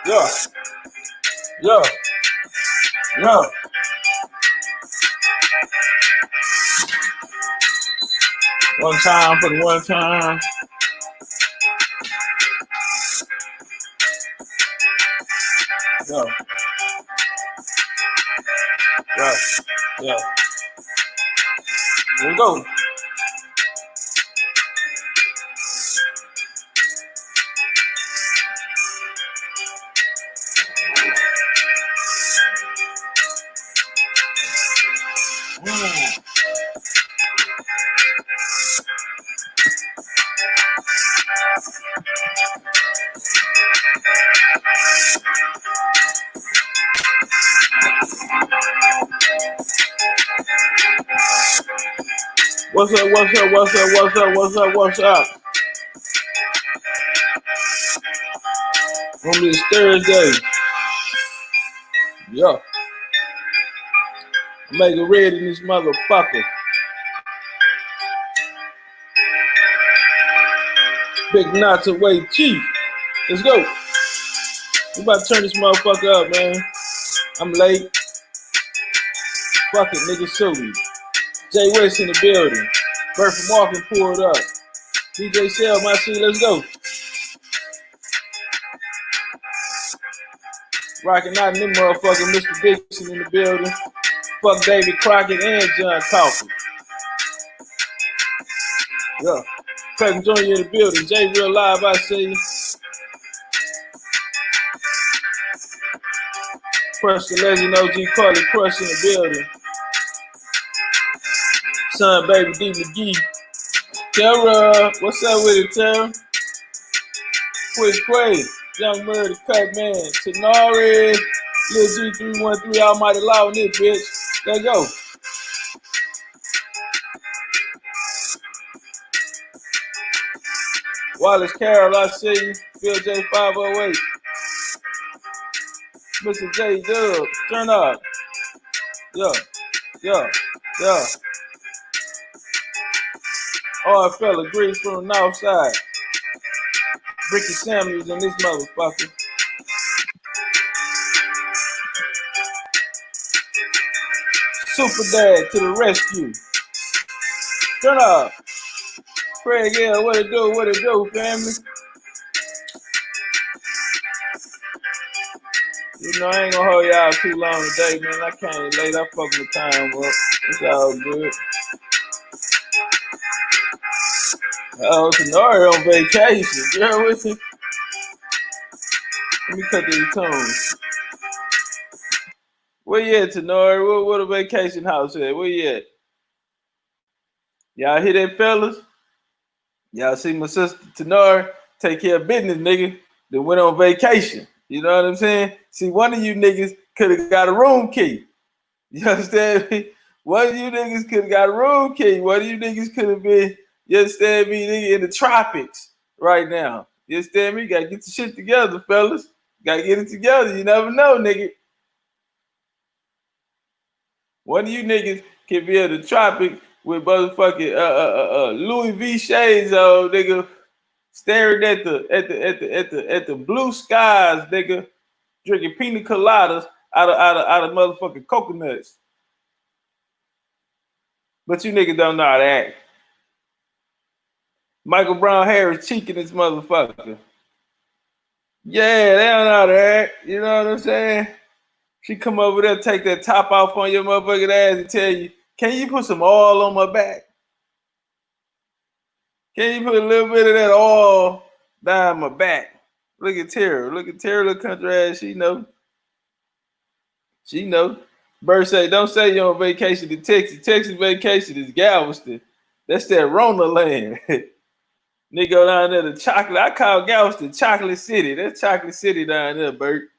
Yeah. Yeah. Yeah. One time for the one time. Yeah. Yeah. Yeah. Here we go. Mm. What's up? What's up? What's up? What's up? What's up? What's up? On this Thursday. Yeah. Make it red in this motherfucker. Big knots away, chief. Let's go. We about to turn this motherfucker up, man. I'm late. Fuck it, nigga, show me. Jay West in the building. Bert from Walking pulled up. DJ Shell, my shit, let's go. Rocking out in them motherfucker. Mr. Dixon in the building. Fuck David Crockett and John Coffey. Yeah. Craig Jr. in the building. Jay Real Live, I see you. Crush the legend, OG Carly Crush in the building. Son, baby D McGee. Tara, what's up with it, Tara? Quick Quay, Young Murder, Cut Man, Tenari, Lil G313, Almighty Law in this bitch. Let's go. Wallace Carroll, I see you. Phil J508. Mr. J Dub, turn up. Yeah, yeah, yeah. All fella, Grease from the north side. Ricky Samuels in this motherfucker. Super Dad to the rescue. Turn up. Craig, yeah, what it do, family? You know, I ain't gonna hold y'all too long today, man. I came late. I fucked the time up. It's all good. Oh, Tenari on vacation. You heard with me? Let me cut these tunes. Where you at, Tenari? Where the vacation house at? Where you at? Y'all hear that, fellas? Y'all see my sister Tenari take care of business, nigga, that went on vacation. You know what I'm saying? See, one of you niggas could have got a room key. You understand me? One of you niggas could have got a room key. One of you niggas could have been, you understand me, nigga, in the tropics right now. You understand me? You gotta get the shit together, fellas. Gotta get it together. You never know, nigga. One of you niggas can be in the tropics with motherfucking Louis V shades on, nigga, staring at the blue skies, nigga, drinking pina coladas out of motherfucking coconuts. But you niggas don't know how to act. Michael Brown Harris cheeking this motherfucker. Yeah, they don't know how to act. You know what I'm saying? She come over there, take that top off on your motherfucking ass and tell you, can you put some oil on my back? Can you put a little bit of that oil down my back? Look at Tara. Look at Tara, little country ass. She know. She know. Bird say, don't say you're on vacation to Texas. Texas vacation is Galveston. That's that Rona land. Nigga go down there to chocolate. I call Galveston Chocolate City. That's Chocolate City down there, Bert.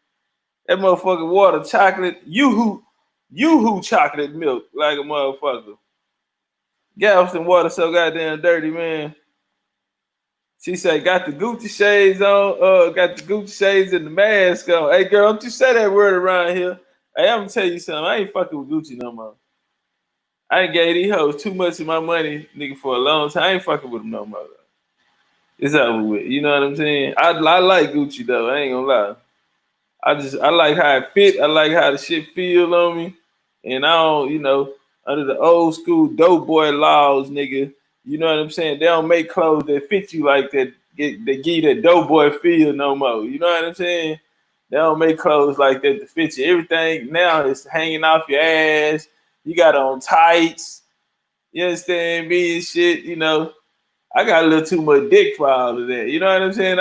That motherfucking water chocolate. Yoo-hoo chocolate milk like a motherfucker. Galveston water so goddamn dirty, man. She said, got the Gucci shades on, got the Gucci shades and the mask on. Hey, girl, don't you say that word around here. Hey, I'm gonna tell you something. I ain't fucking with Gucci no more. I ain't gave these hoes too much of my money, nigga, for a long time. I ain't fucking with them no more. It's over with. You know what I'm saying? I like Gucci, though. I ain't gonna lie. I like how it fit. I like how the shit feel on me. And I don't, under the old school dope boy laws, nigga, you know what I'm saying? They don't make clothes that fit you like that. They give you that dope boy feel no more. You know what I'm saying? They don't make clothes like that to fit you. Everything now is hanging off your ass. You got on tights. You understand me and shit, I got a little too much dick for all of that. You know what I'm saying?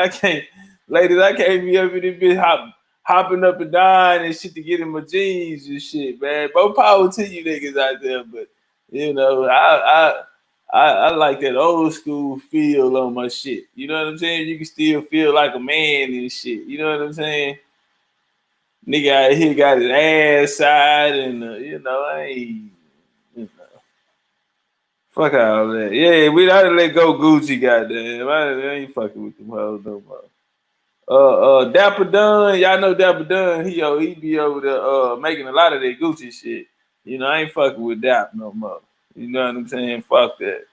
Ladies, I can't be up in this bitch hopping up and down and shit to get in my jeans and shit, man. Both power to you niggas out there, but I like that old school feel on my shit. You know what I'm saying? You can still feel like a man and shit. You know what I'm saying? Nigga out here got his ass side and I ain't. Fuck all that. Yeah, we gotta let go Gucci, goddamn. I ain't fucking with them hoes no more. Dapper Dunn, y'all know Dapper Dunn. He be over there making a lot of that Gucci shit. I ain't fucking with Dap no more. You know what I'm saying? Fuck that.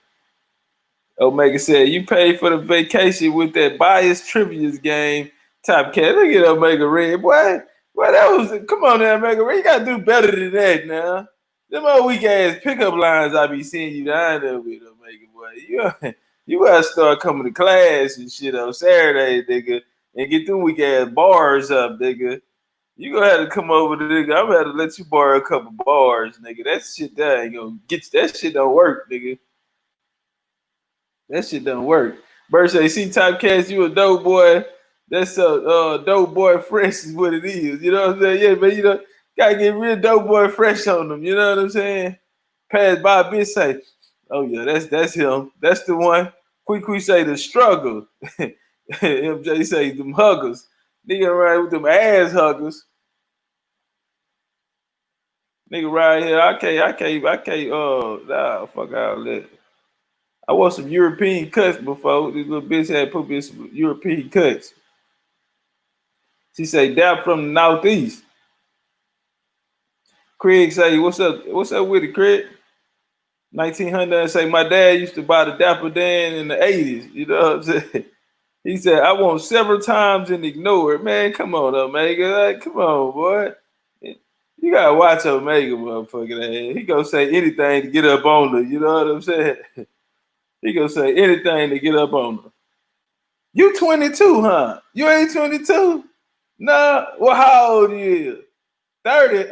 Omega said, you paid for the vacation with that biased trivia's game. Topcatz, look at Omega Red. Boy, that was, come on now, Omega Red. You gotta do better than that now. Them old weak ass pickup lines I be seeing you down there with, Omega boy. You gotta start coming to class and shit on Saturday, nigga, and get them weak ass bars up, nigga. You gonna have to come over to nigga. I'm gonna have to let you borrow a couple bars, nigga. That shit that ain't gonna get you. That shit don't work, nigga. That shit don't work. Bird say, see Topcatz, you a dope boy. That's a dope boy fresh is what it is. You know what I'm saying? Yeah, man, gotta get real dope boy fresh on them. You know what I'm saying? Pass by a bitch say, oh yeah, that's him. That's the one. Quick say the struggle. MJ say them huggers. Nigga right with them ass huggers. Nigga right here. I can't, nah, fuck all that. I want some European cuts before. This little bitch had put me some European cuts. She say, Dap from the Northeast. Craig say, what's up with it, Craig? 1900 say, my dad used to buy the Dapper Dan in the 80s. You know what I'm saying? He said, I won several times and ignore it. Man, come on, Omega. Like, come on, boy. You gotta watch Omega, motherfucking ass. He gonna say anything to get up on her. You know what I'm saying? He gonna say anything to get up on her. You 22, huh? You ain't 22? Nah. Well, how old are you? 30.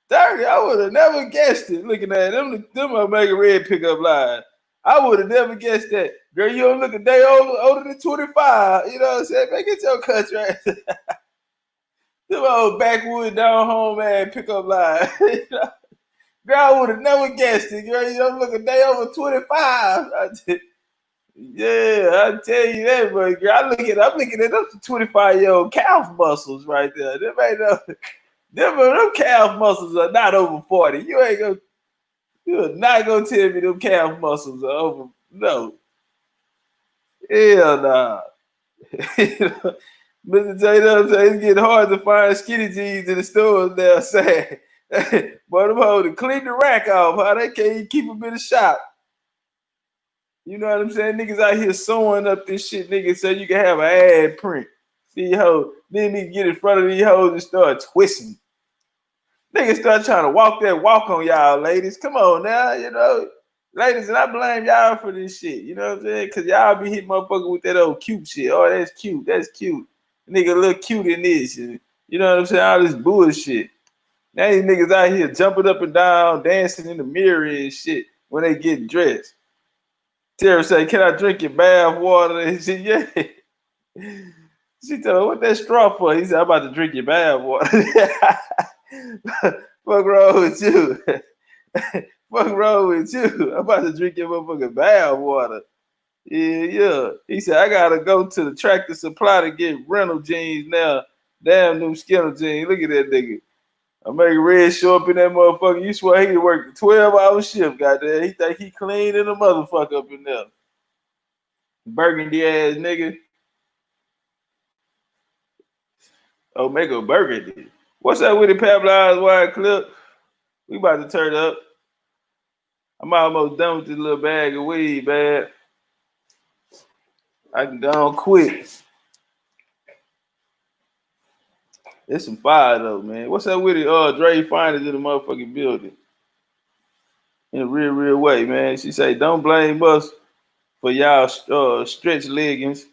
30. I would have never guessed it. Looking at them Omega Red pickup line. I would have never guessed that. Girl, you don't look a day older than 25. You know what I'm saying? Man, get your cuts right. Them old backwood down home man pickup line. Girl, I would have never guessed it. Girl, you don't look a day over 25. Yeah, I tell you that, but girl, I'm looking at up to 25-year-old calf muscles right there. Them calf muscles are not over 40. You're not gonna tell me them calf muscles are over. No. Hell nah. Mr. J Dub say it's getting hard to find skinny jeans in the stores now. Sad. But them hoes to clean the rack off, how they can't even keep them in the shop. You know what I'm saying? Niggas out here sewing up this shit, niggas, so you can have an ad print. See hoe, then niggas get in front of these hoes and start twisting. Niggas start trying to walk that walk on y'all, ladies. Come on now, ladies, and I blame y'all for this shit. You know what I'm saying? Cause y'all be hitting motherfucker with that old cute shit. Oh, that's cute. That's cute. Nigga look cute in this. You know what I'm saying? All this bullshit. Now these niggas out here jumping up and down, dancing in the mirror and shit when they get dressed. Tara say, can I drink your bath water? And she, yeah. She told her, what that straw for? He said, I'm about to drink your bath water. Fuck wrong with you? Fuck wrong with you? I'm about to drink your motherfucking bath water. Yeah. He said, I gotta go to the Tractor Supply to get rental jeans now. Damn new Skinner jeans. Look at that nigga. I make Red show up in that motherfucker. You swear he worked a 12-hour shift, goddamn. He think he clean in a motherfucker up in there. Burgundy ass nigga. Omega Burgundy. What's up with the Pablo wide clip? We about to turn up. I'm almost done with this little bag of weed, man. I can go on quick. It's some fire though, man. What's up with it? Dre Finers in the motherfucking building. In a real way, man. She say, don't blame us for y'all stretch leggings.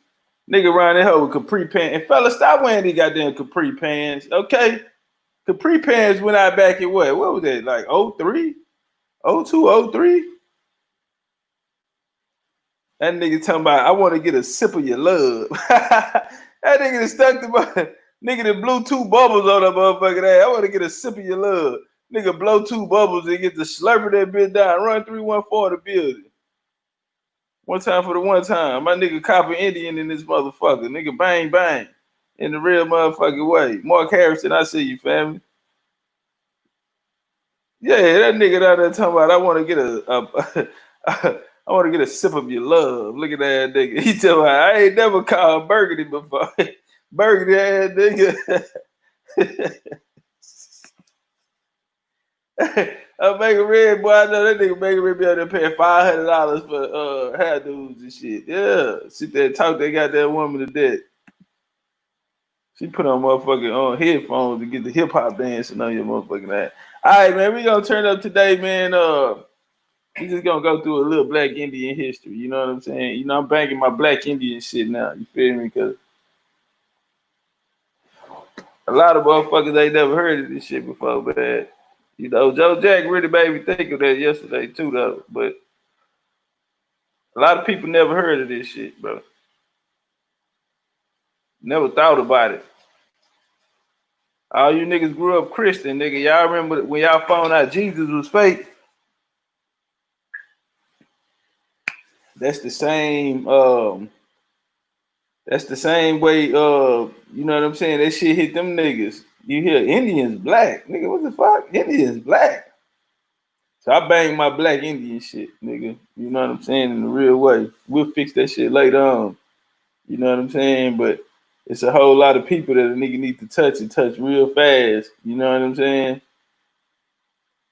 Nigga around there with capri pants. And fellas, stop wearing these goddamn capri pants. Okay? Capri pants went out back in what? What was that? Like 03? 02, 03? That nigga talking about, I want to get a sip of your love. That nigga that stuck to my nigga that blew two bubbles on that motherfucker ass. I want to get a sip of your love. Nigga blow two bubbles and get the slurper that bitch down. Run 314 the building. One time for the one time. My nigga Copper Indian in this motherfucker. Nigga bang bang. In the real motherfucking way. Mark Harrison, I see you, family. Yeah, that nigga down there talking about I want to get I want to get a sip of your love. Look at that nigga. He tell me I ain't never called Burgundy before. Burgundy ass nigga. I make a red boy. I know that nigga make a red be out there paying $500 for hair dudes and shit. Yeah. Sit there and talk that goddamn woman to death. She put on motherfucking headphones to get the hip hop dancing on your motherfucking ass. All right, man. We gonna turn up today, man. We just gonna go through a little Black Indian history. You know what I'm saying? You know, I'm banging my Black Indian shit now. You feel me? Because a lot of motherfuckers ain't never heard of this shit before, but you know, Joe Jack really made me think of that yesterday too, though. But a lot of people never heard of this shit, bro. Never thought about it. All you niggas grew up Christian, nigga. Y'all remember when y'all found out Jesus was fake? That's the same. That's the same way. You know what I'm saying? That shit hit them niggas. You hear Indians black, nigga. What the fuck? Indians black. So I bang my Black Indian shit, nigga. You know what I'm saying? In a real way. We'll fix that shit later on. You know what I'm saying? But it's a whole lot of people that a nigga need to touch and touch real fast. You know what I'm saying?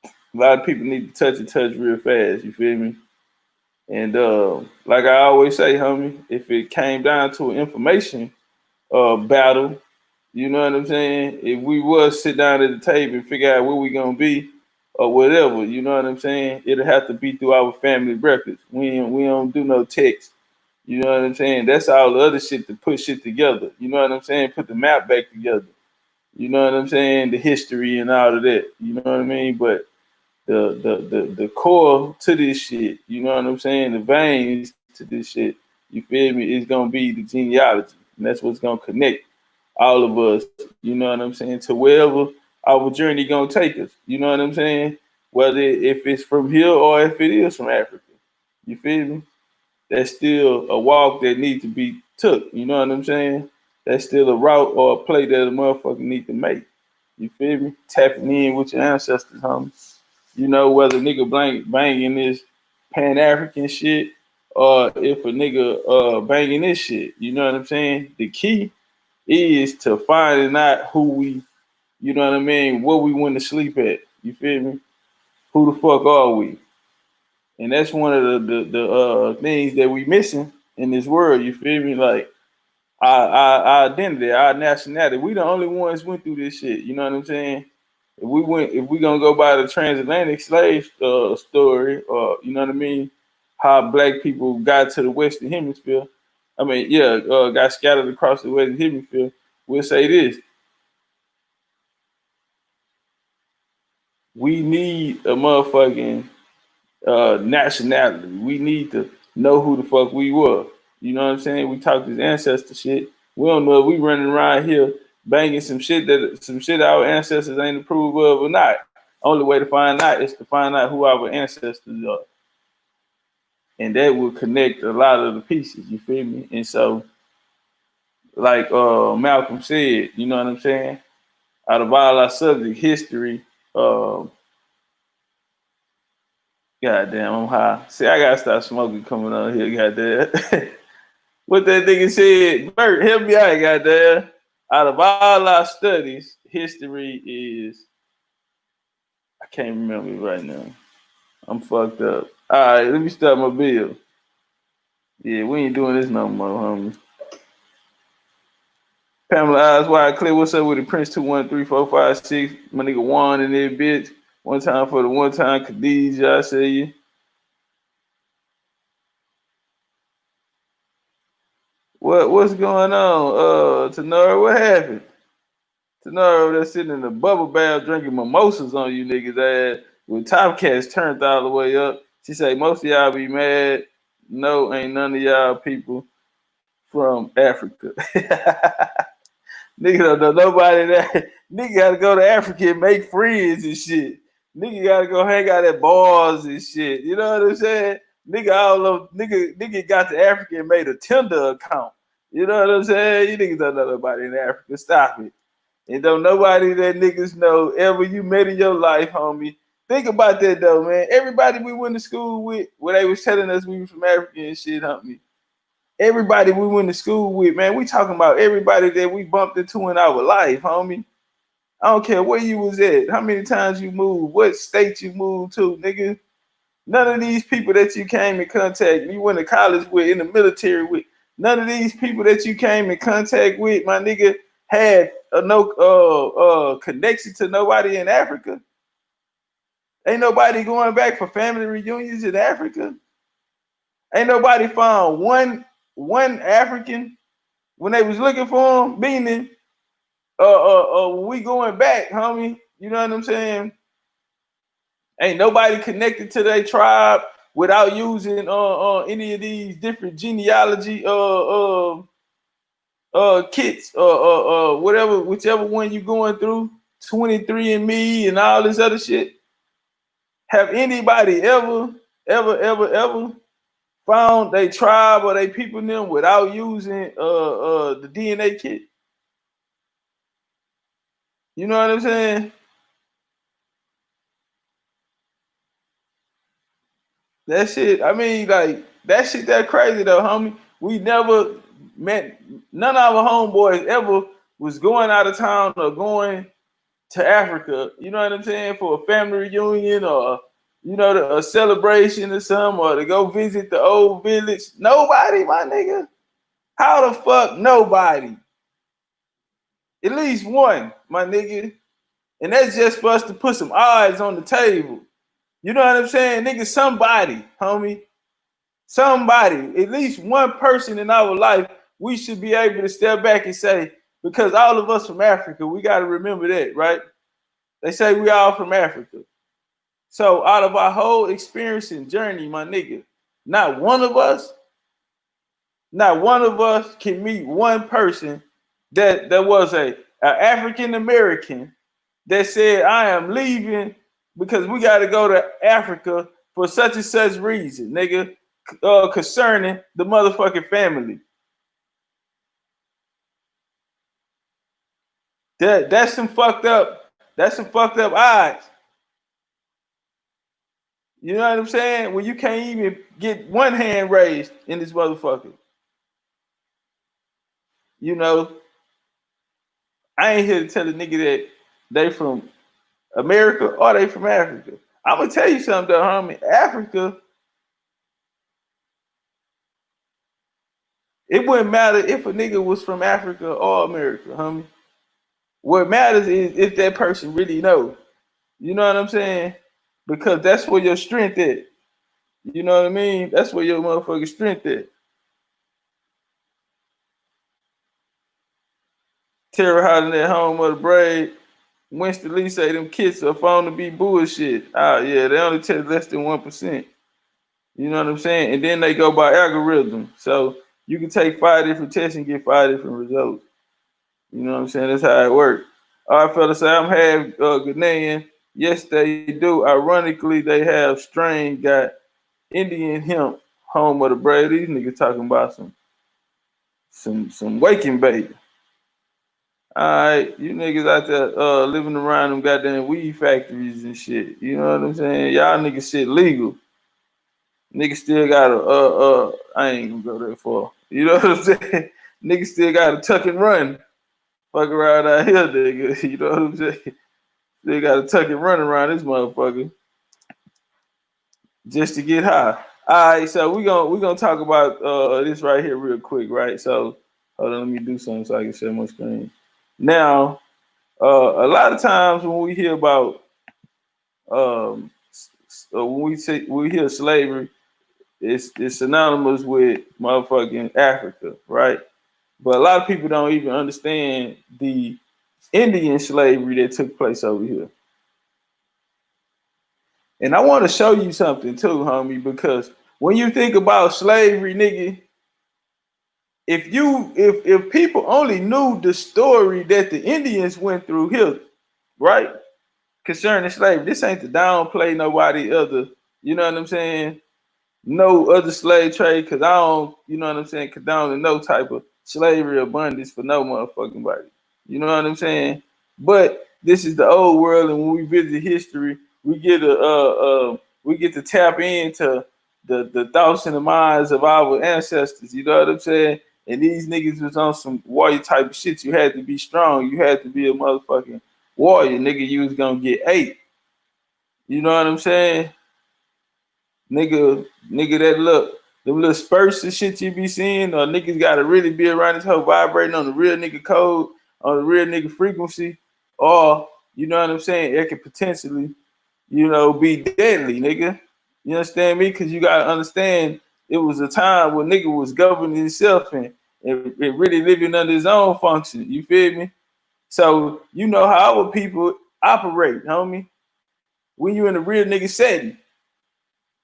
A lot of people need to touch and touch real fast. You feel me? And like I always say, homie, if it came down to an information battle, you know what I'm saying? If we was sit down at the table and figure out where we gonna be or whatever, you know what I'm saying? It'll have to be through our family records. We don't do no text. You know what I'm saying? That's all the other shit to put shit together. You know what I'm saying? Put the map back together. You know what I'm saying? The history and all of that. You know what I mean? But the core to this shit, you know what I'm saying? The veins to this shit, you feel me, is gonna be the genealogy. And that's what's gonna connect all of us, you know what I'm saying, to wherever our journey gonna take us. You know what I'm saying? Whether if it's from here or if it is from Africa. You feel me? That's still a walk that needs to be took. You know what I'm saying? That's still a route or a play that a motherfucker need to make. You feel me? Tapping in with your ancestors, homie. You know, whether nigga banging this Pan-African shit or if a nigga banging this shit. You know what I'm saying? The key is to finding out who we, you know what I mean, where we went to sleep at. You feel me? Who the fuck are we? And that's one of the things that we missing in this world. You feel me? Like our identity, our nationality. We the only ones went through this shit. You know what I'm saying? If we gonna go by the transatlantic slave story, or you know what I mean, how black people got to the Western Hemisphere. I mean, yeah, got scattered across the Western Hemisphere. We'll say this: we need a motherfucking nationality. We need to know who the fuck we were. You know what I'm saying? We talk this ancestor shit. We don't know if we running around here banging some shit our ancestors ain't approved of or not. Only way to find out is to find out who our ancestors are. And that will connect a lot of the pieces, you feel me? And so, like Malcolm said, you know what I'm saying? Out of all our subject history, goddamn, I'm high. See, I gotta stop smoking coming on here, goddamn. What that nigga said, Bert, help me out, goddamn. Out of all our studies, history is, I can't remember it right now. I'm fucked up. All right, let me start my bill. Yeah, we ain't doing this no more, homie. Pamela Eyes Wide Clear. What's up with the Prince 213456? My nigga Juan in there, bitch. One time for the one time Khadijah, I say you. What's going on? Tenora, what happened? Tenora that's sitting in the bubble bath drinking mimosas on you niggas ass with Topcatz turned all the way up. She say most of y'all be mad. No, ain't none of y'all people from Africa. Nigga don't know nobody that. Nigga gotta go to Africa and make friends and shit. Nigga gotta go hang out at bars and shit. You know what I'm saying? Nigga all of nigga got to Africa and made a Tinder account. You know what I'm saying? You niggas don't know nobody in Africa. Stop it. And don't nobody that niggas know ever you met in your life, homie. Think about that though, man. Everybody we went to school with, where they was telling us we were from Africa and shit, homie. Everybody we went to school with, man, we talking about everybody that we bumped into in our life, homie. I don't care where you was at, how many times you moved, what state you moved to, nigga. None of these people that you came in contact, you went to college with, in the military with, none of these people that you came in contact with, my nigga, had no connection to nobody in Africa. Ain't nobody going back for family reunions in Africa. Ain't nobody found one African when they was looking for him, meaning when we going back, homie, you know what I'm saying? Ain't nobody connected to their tribe without using any of these different genealogy kits whatever, whichever one you going through, 23andMe and all this other shit. Have anybody ever found a tribe or they people in them without using the DNA kit? You know what I'm saying? That shit, I mean, like, that shit that crazy though, homie. We never met, none of our homeboys ever was going out of town or going to Africa, you know what I'm saying, for a family reunion or, you know, a celebration or something, or to go visit the old village. Nobody, my nigga. How the fuck nobody? At least one, my nigga. And that's just for us to put some odds on the table. You know what I'm saying? Nigga, somebody, homie. Somebody, at least one person in our life, we should be able to step back and say, because all of us from Africa, we got to remember that, right? They say we all from Africa. So out of our whole experience and journey, my nigga, not one of us can meet one person that was a African American that said, I am leaving because we got to go to Africa for such and such reason, nigga, concerning the motherfucking family. That's some fucked up odds. You know what I'm saying? When you can't even get one hand raised in this motherfucker. You know, I ain't here to tell a nigga that they from America or they from Africa. I'm gonna tell you something though, homie. Africa, it wouldn't matter if a nigga was from Africa or America, homie. What matters is if that person really knows. You know what I'm saying? Because that's where your strength is. You know what I mean? That's where your motherfucking strength is. Terror hiding at home of the braid. Winston Lee say them kids are found to be bullshit. Ah, yeah, they only test less than 1%. You know what I'm saying? And then they go by algorithm. So you can take 5 different tests and get 5 different results. You know what I'm saying? That's how it works. All right, fellas, say I'm half Ghanaian. Yes, they do. Ironically, they have strain got Indian hemp, home of the braid. These niggas talking about some waking baby. All right, you niggas out there living around them goddamn weed factories and shit. You know what I'm saying? Y'all niggas shit legal. Niggas still gotta I ain't gonna go that far. You know what I'm saying? Niggas still gotta tuck and run. Fuck around out here, nigga. You know what I'm saying? Still gotta tuck and run around this motherfucker just to get high. All right, so we gonna talk about this right here real quick, right? So Hold on, let me do something so I can share my screen. Now, a lot of times when we hear about when we hear slavery, it's synonymous with motherfucking Africa, right? But a lot of people don't even understand the Indian slavery that took place over here. And I want to show you something too, homie, because when you think about slavery, nigga, if people only knew the story that the Indians went through here, right? Concerning slavery, this ain't to downplay nobody other, you know what I'm saying? No other slave trade, because I don't, you know what I'm saying, condone no type of slavery abundance for no motherfucking body. You know what I'm saying? But this is the old world, and when we visit history, we get to tap into the thoughts and the minds of our ancestors. You know what I'm saying? And these niggas was on some warrior type of shit. You had to be strong. You had to be a motherfucking warrior, nigga. You was gonna get ate. You know what I'm saying? Nigga, that look, them little spurts and shit you be seeing, or niggas gotta really be around this whole vibrating on the real nigga code, on the real nigga frequency, or you know what I'm saying, it could potentially, be deadly, nigga. You understand me? Cause you gotta understand it was a time when nigga was governing himself and really living under his own function. You feel me? So you know how our people operate, homie. When you in a real nigga setting.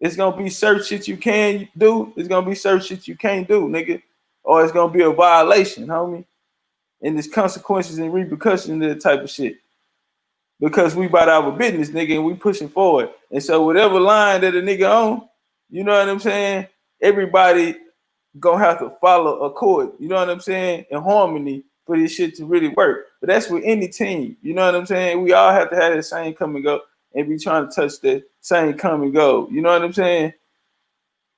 It's gonna be certain shit you can do. It's gonna be certain shit you can't do, nigga. Or it's gonna be a violation, homie. And there's consequences and repercussions to that type of shit. Because we about our business, nigga, and we pushing forward. And so whatever line that a nigga on, you know what I'm saying? Everybody gonna have to follow a chord, you know what I'm saying, in harmony for this shit to really work. But that's with any team, you know what I'm saying? We all have to have that same come and go and be trying to touch that same come and go. You know what I'm saying?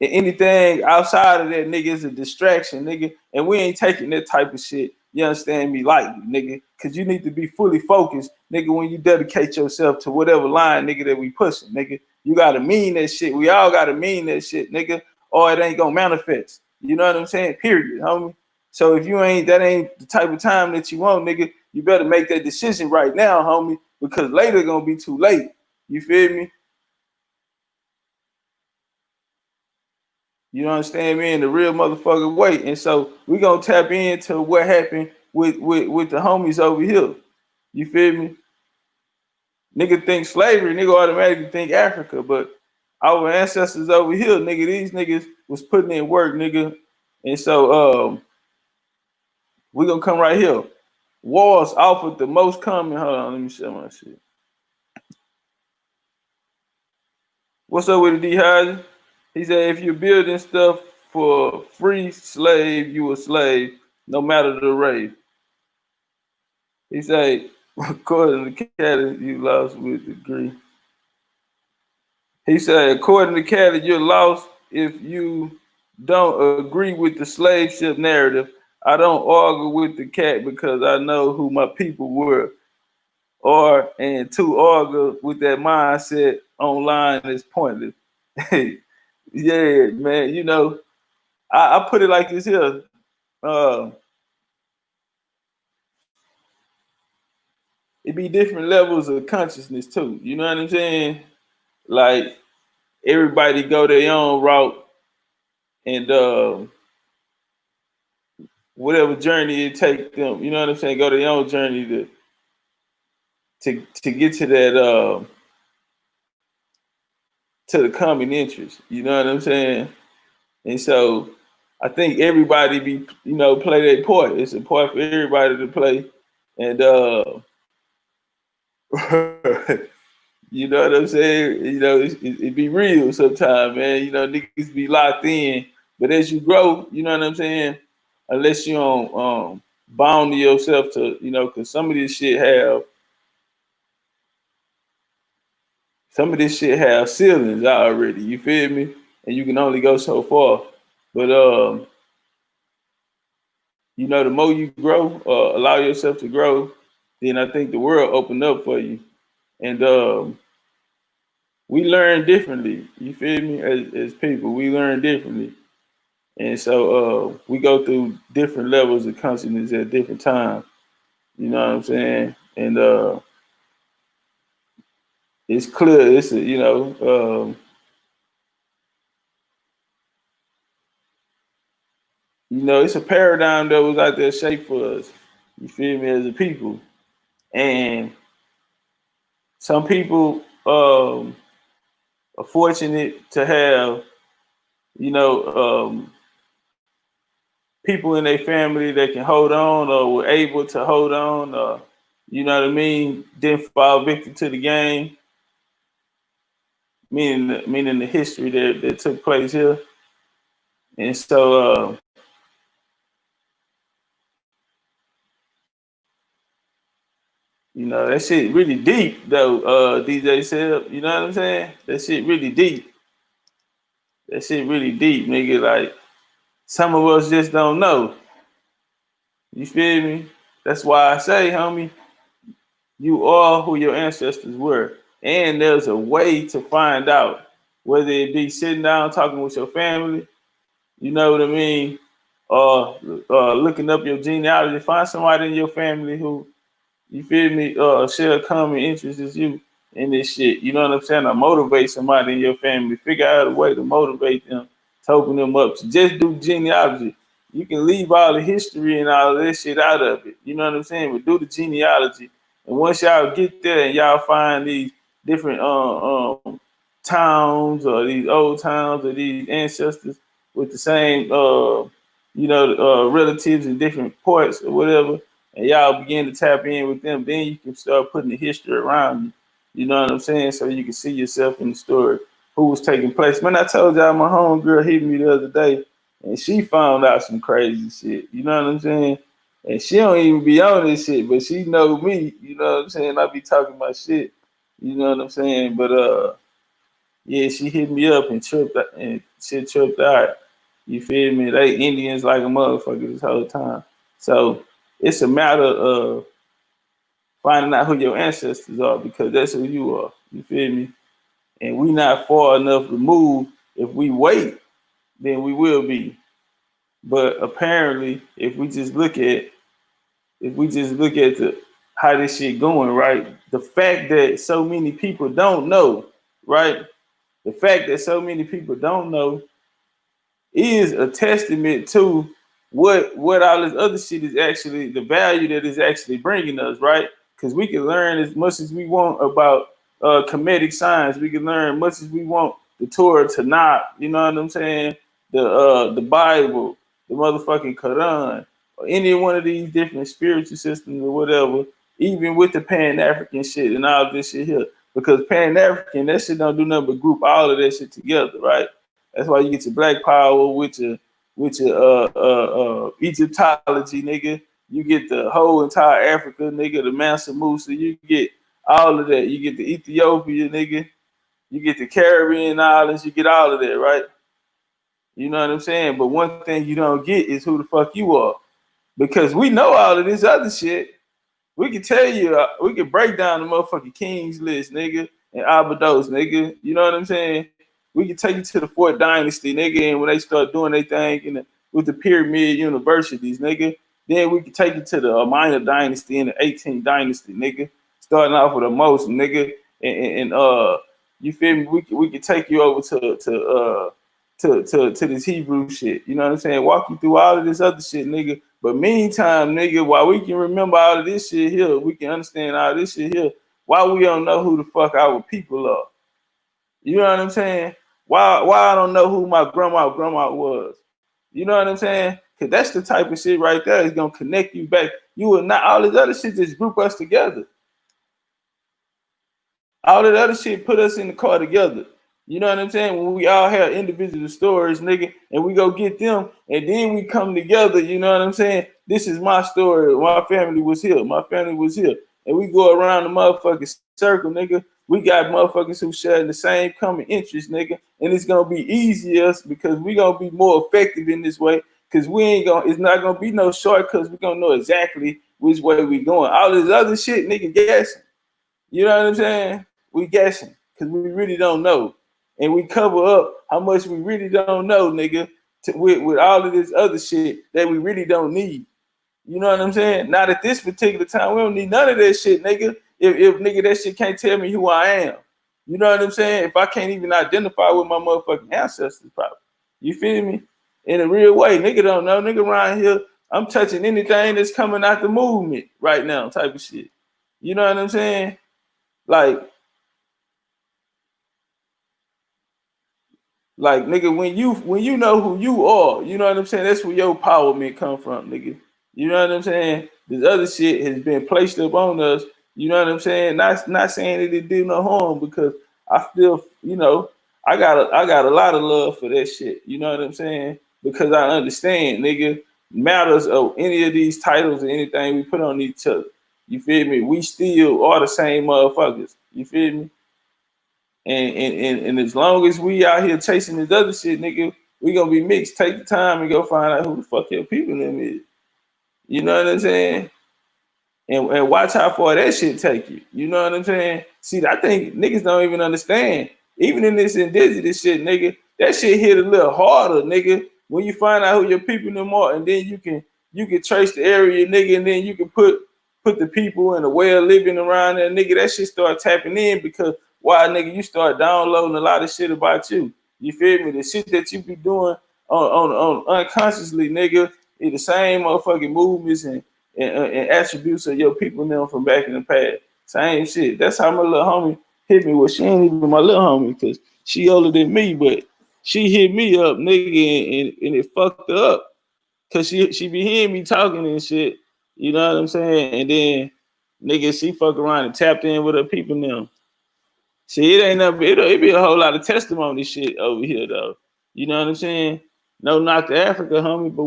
And anything outside of that, nigga, is a distraction, nigga. And we ain't taking that type of shit, you understand me, lightly, nigga. Cause you need to be fully focused, nigga, when you dedicate yourself to whatever line, nigga, that we pushing, nigga. You gotta mean that shit. We all gotta mean that shit, nigga, or it ain't gonna manifest. You know what I'm saying? Period, homie. So if that ain't the type of time that you want, nigga, you better make that decision right now, homie, because later gonna be too late. You feel me? You understand me in the real motherfucking way. And so we gonna tap into what happened with the homies over here. You feel me? Nigga think slavery, nigga automatically think Africa, but our ancestors over here, nigga, these niggas was putting in work, nigga. And so we gonna come right here. Wars offered the most common. Hold on, let me show my shit. What's up with the D Hodge? He said if you're building stuff for free slave, you a slave, no matter the race. He said, according to Caddy, you lost with degree. He said, according to Caddy, you're lost if you don't agree with the slave ship narrative. I don't argue with the cat because I know who my people were. And to argue with that mindset online is pointless. Yeah, man, I put it like this here. It be different levels of consciousness too. You know what I'm saying? Like everybody go their own route, and whatever journey it take them, you know what I'm saying, go their own journey to get to that to the common interest. You know what I'm saying? And so I think everybody play their part. It's important for everybody to play, and you know what I'm saying? It be real sometimes, man. Niggas be locked in. But as you grow, you know what I'm saying? Unless you don't bound to yourself to, because some of this shit have ceilings already, you feel me? And you can only go so far. But the more you grow, allow yourself to grow, then I think the world open up for you. And we learn differently. You feel me? As people, we learn differently. And so we go through different levels of consciousness at different times. You know what I'm saying? And it's clear. It's a, it's a paradigm that was out there shaped for us. You feel me? As a people, and some people are fortunate to have, you know, people in their family that can hold on or were able to hold on, or you know what I mean, didn't fall victim to the game, meaning the history that took place here. And so that shit really deep though, DJ said, you know what I'm saying? That shit really deep. That shit really deep, nigga. Like some of us just don't know. You feel me? That's why I say, homie, you are who your ancestors were. And there's a way to find out, whether it be sitting down talking with your family, you know what I mean, or looking up your genealogy. Find somebody in your family who, you feel me, share a common interest as you in this shit. You know what I'm saying? Or motivate somebody in your family. Figure out a way to motivate them, to open them up, to just do genealogy. You can leave all the history and all of this shit out of it. You know what I'm saying? But do the genealogy. And once y'all get there and y'all find these different towns or these old towns or these ancestors with the same relatives in different ports or whatever, and y'all begin to tap in with them, then you can start putting the history around you. You know what I'm saying? So you can see yourself in the story, who was taking place. Man, I told y'all my homegirl hit me the other day, and she found out some crazy shit. You know what I'm saying? And she don't even be on this shit, but she know me. You know what I'm saying? I be talking my shit. You know what I'm saying? But yeah, she hit me up and tripped out. You feel me? They Indians like a motherfucker this whole time. So it's a matter of finding out who your ancestors are, because that's who you are. You feel me? And we not far enough removed. If we wait, then we will be. But apparently, if we just look at the how this shit going, right? The fact that so many people don't know, right? The fact that so many people don't know is a testament to what all this other shit is actually, the value that is actually bringing us, right? Because we can learn as much as we want about comedic science. We can learn much as we want the Torah, Tanakh, you know what I'm saying? The Bible, the motherfucking Quran, or any one of these different spiritual systems or whatever, even with the Pan African shit and all this shit here. Because Pan African, that shit don't do nothing but group all of that shit together, right? That's why you get your Black Power with your Egyptology, nigga. You get the whole entire Africa, nigga. The Mansa Musa. You get all of that. You get the Ethiopia, nigga. You get the Caribbean islands. You get all of that, right? You know what I'm saying? But one thing you don't get is who the fuck you are, because we know all of this other shit. We can tell you, we can break down the motherfucking Kings list, nigga, and Abydos, nigga. You know what I'm saying? We can take you to the Fourth Dynasty, nigga, and when they start doing their thing with the pyramid universities, nigga. Then we can take you to the Minor Dynasty and the 18th Dynasty, nigga. Starting off with the most, nigga, and you feel me? We can take you over to this Hebrew shit. You know what I'm saying? Walk you through all of this other shit, nigga. But meantime, nigga, while we can remember all of this shit here, we can understand all this shit here, why we don't know who the fuck our people are. You know what I'm saying? Why I don't know who my grandma was. You know what I'm saying? Cause that's the type of shit right there is gonna connect you back. You will not, all this other shit just group us together. All that other shit put us in the car together. You know what I'm saying? When we all have individual stories, nigga, and we go get them, and then we come together, you know what I'm saying? This is my story. My family was here. My family was here. And we go around the motherfucking circle, nigga. We got motherfuckers who share the same common interest, nigga. And it's gonna be easier because we gonna be more effective in this way. Cause it's not gonna be no shortcuts. We gonna know exactly which way we going. All this other shit, nigga, guessing. You know what I'm saying? We guessing because we really don't know. And we cover up how much we really don't know, nigga, with all of this other shit that we really don't need. You know what I'm saying? Not at this particular time. We don't need none of that shit, nigga. If nigga that shit can't tell me who I am. You know what I'm saying? If I can't even identify with my motherfucking ancestors, probably. You feel me? In a real way. Nigga don't know. Nigga around here, I'm touching anything that's coming out the movement right now, type of shit. You know what I'm saying? Like nigga, when you know who you are, you know what I'm saying? That's where your empowerment come from, nigga. You know what I'm saying? This other shit has been placed up on us. You know what I'm saying? Not saying that it did no harm, because I feel, you know, I got a lot of love for that shit. You know what I'm saying? Because I understand, nigga, matters of any of these titles or anything we put on each other. You feel me? We still are the same motherfuckers. You feel me? And as long as we out here chasing this other shit, nigga, we gonna be mixed. Take the time and go find out who the fuck your people them is. You know what I'm saying? And watch how far that shit take you. You know what I'm saying? See, I think niggas don't even understand. Even in this indigenous shit, nigga, that shit hit a little harder, nigga. When you find out who your people them are, and then you can trace the area, nigga, and then you can put the people and the way of living around there, nigga. That shit start tapping in, because why, nigga, you start downloading a lot of shit about you. You feel me? The shit that you be doing on unconsciously, nigga, is the same motherfucking movements and attributes of your people now from back in the past. Same shit. That's how my little homie hit me. Well, she ain't even my little homie, because she older than me, but she hit me up, nigga, and it fucked her up. Cause she be hearing me talking and shit. You know what I'm saying? And then nigga, she fuck around and tapped in with her people now. See, it ain't nothing, it be a whole lot of testimony shit over here though. You know what I'm saying? No knock to Africa, homie, but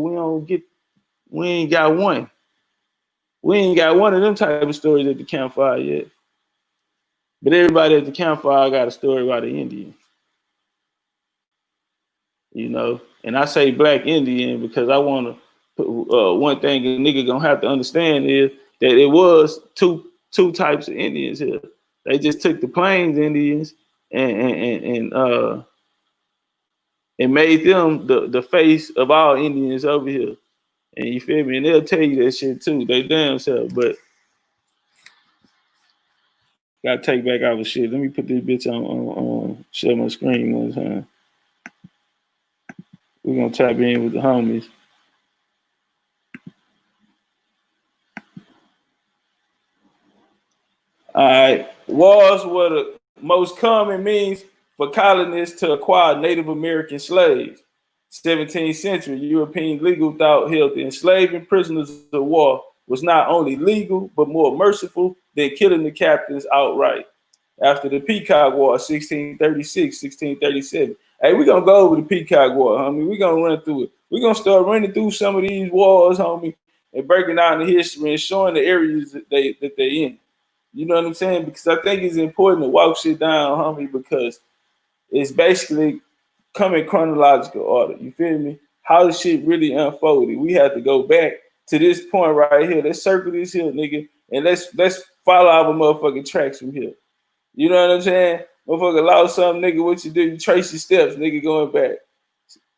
we ain't got one. We ain't got one of them type of stories at the campfire yet. But everybody at the campfire got a story about the Indian. You know, and I say black Indian because I want to put one thing a nigga gonna have to understand is that it was two types of Indians here. They just took the Plains Indians and made them the face of all Indians over here. And you feel me? And they'll tell you that shit too. They damn self, but gotta take back our shit. Let me put this bitch on share my screen one time. We're gonna tap in with the homies. All right. Wars were the most common means for colonists to acquire Native American slaves. 17th century European legal thought held that enslaving prisoners of war was not only legal but more merciful than killing the captains outright. After the Peacock War, 1636, 1637. Hey, we're gonna go over the Peacock War, homie. We're gonna run through it. We're gonna start running through some of these wars, homie, and breaking down the history and showing the areas that they're in. You know what I'm saying? Because I think it's important to walk shit down, homie, because it's basically coming chronological order. You feel me? How the shit really unfolded. We have to go back to this point right here. Let's circle this here, nigga, and let's follow our motherfucking tracks from here. You know what I'm saying? Motherfucker lost something, nigga. What you do? You trace your steps, nigga, going back.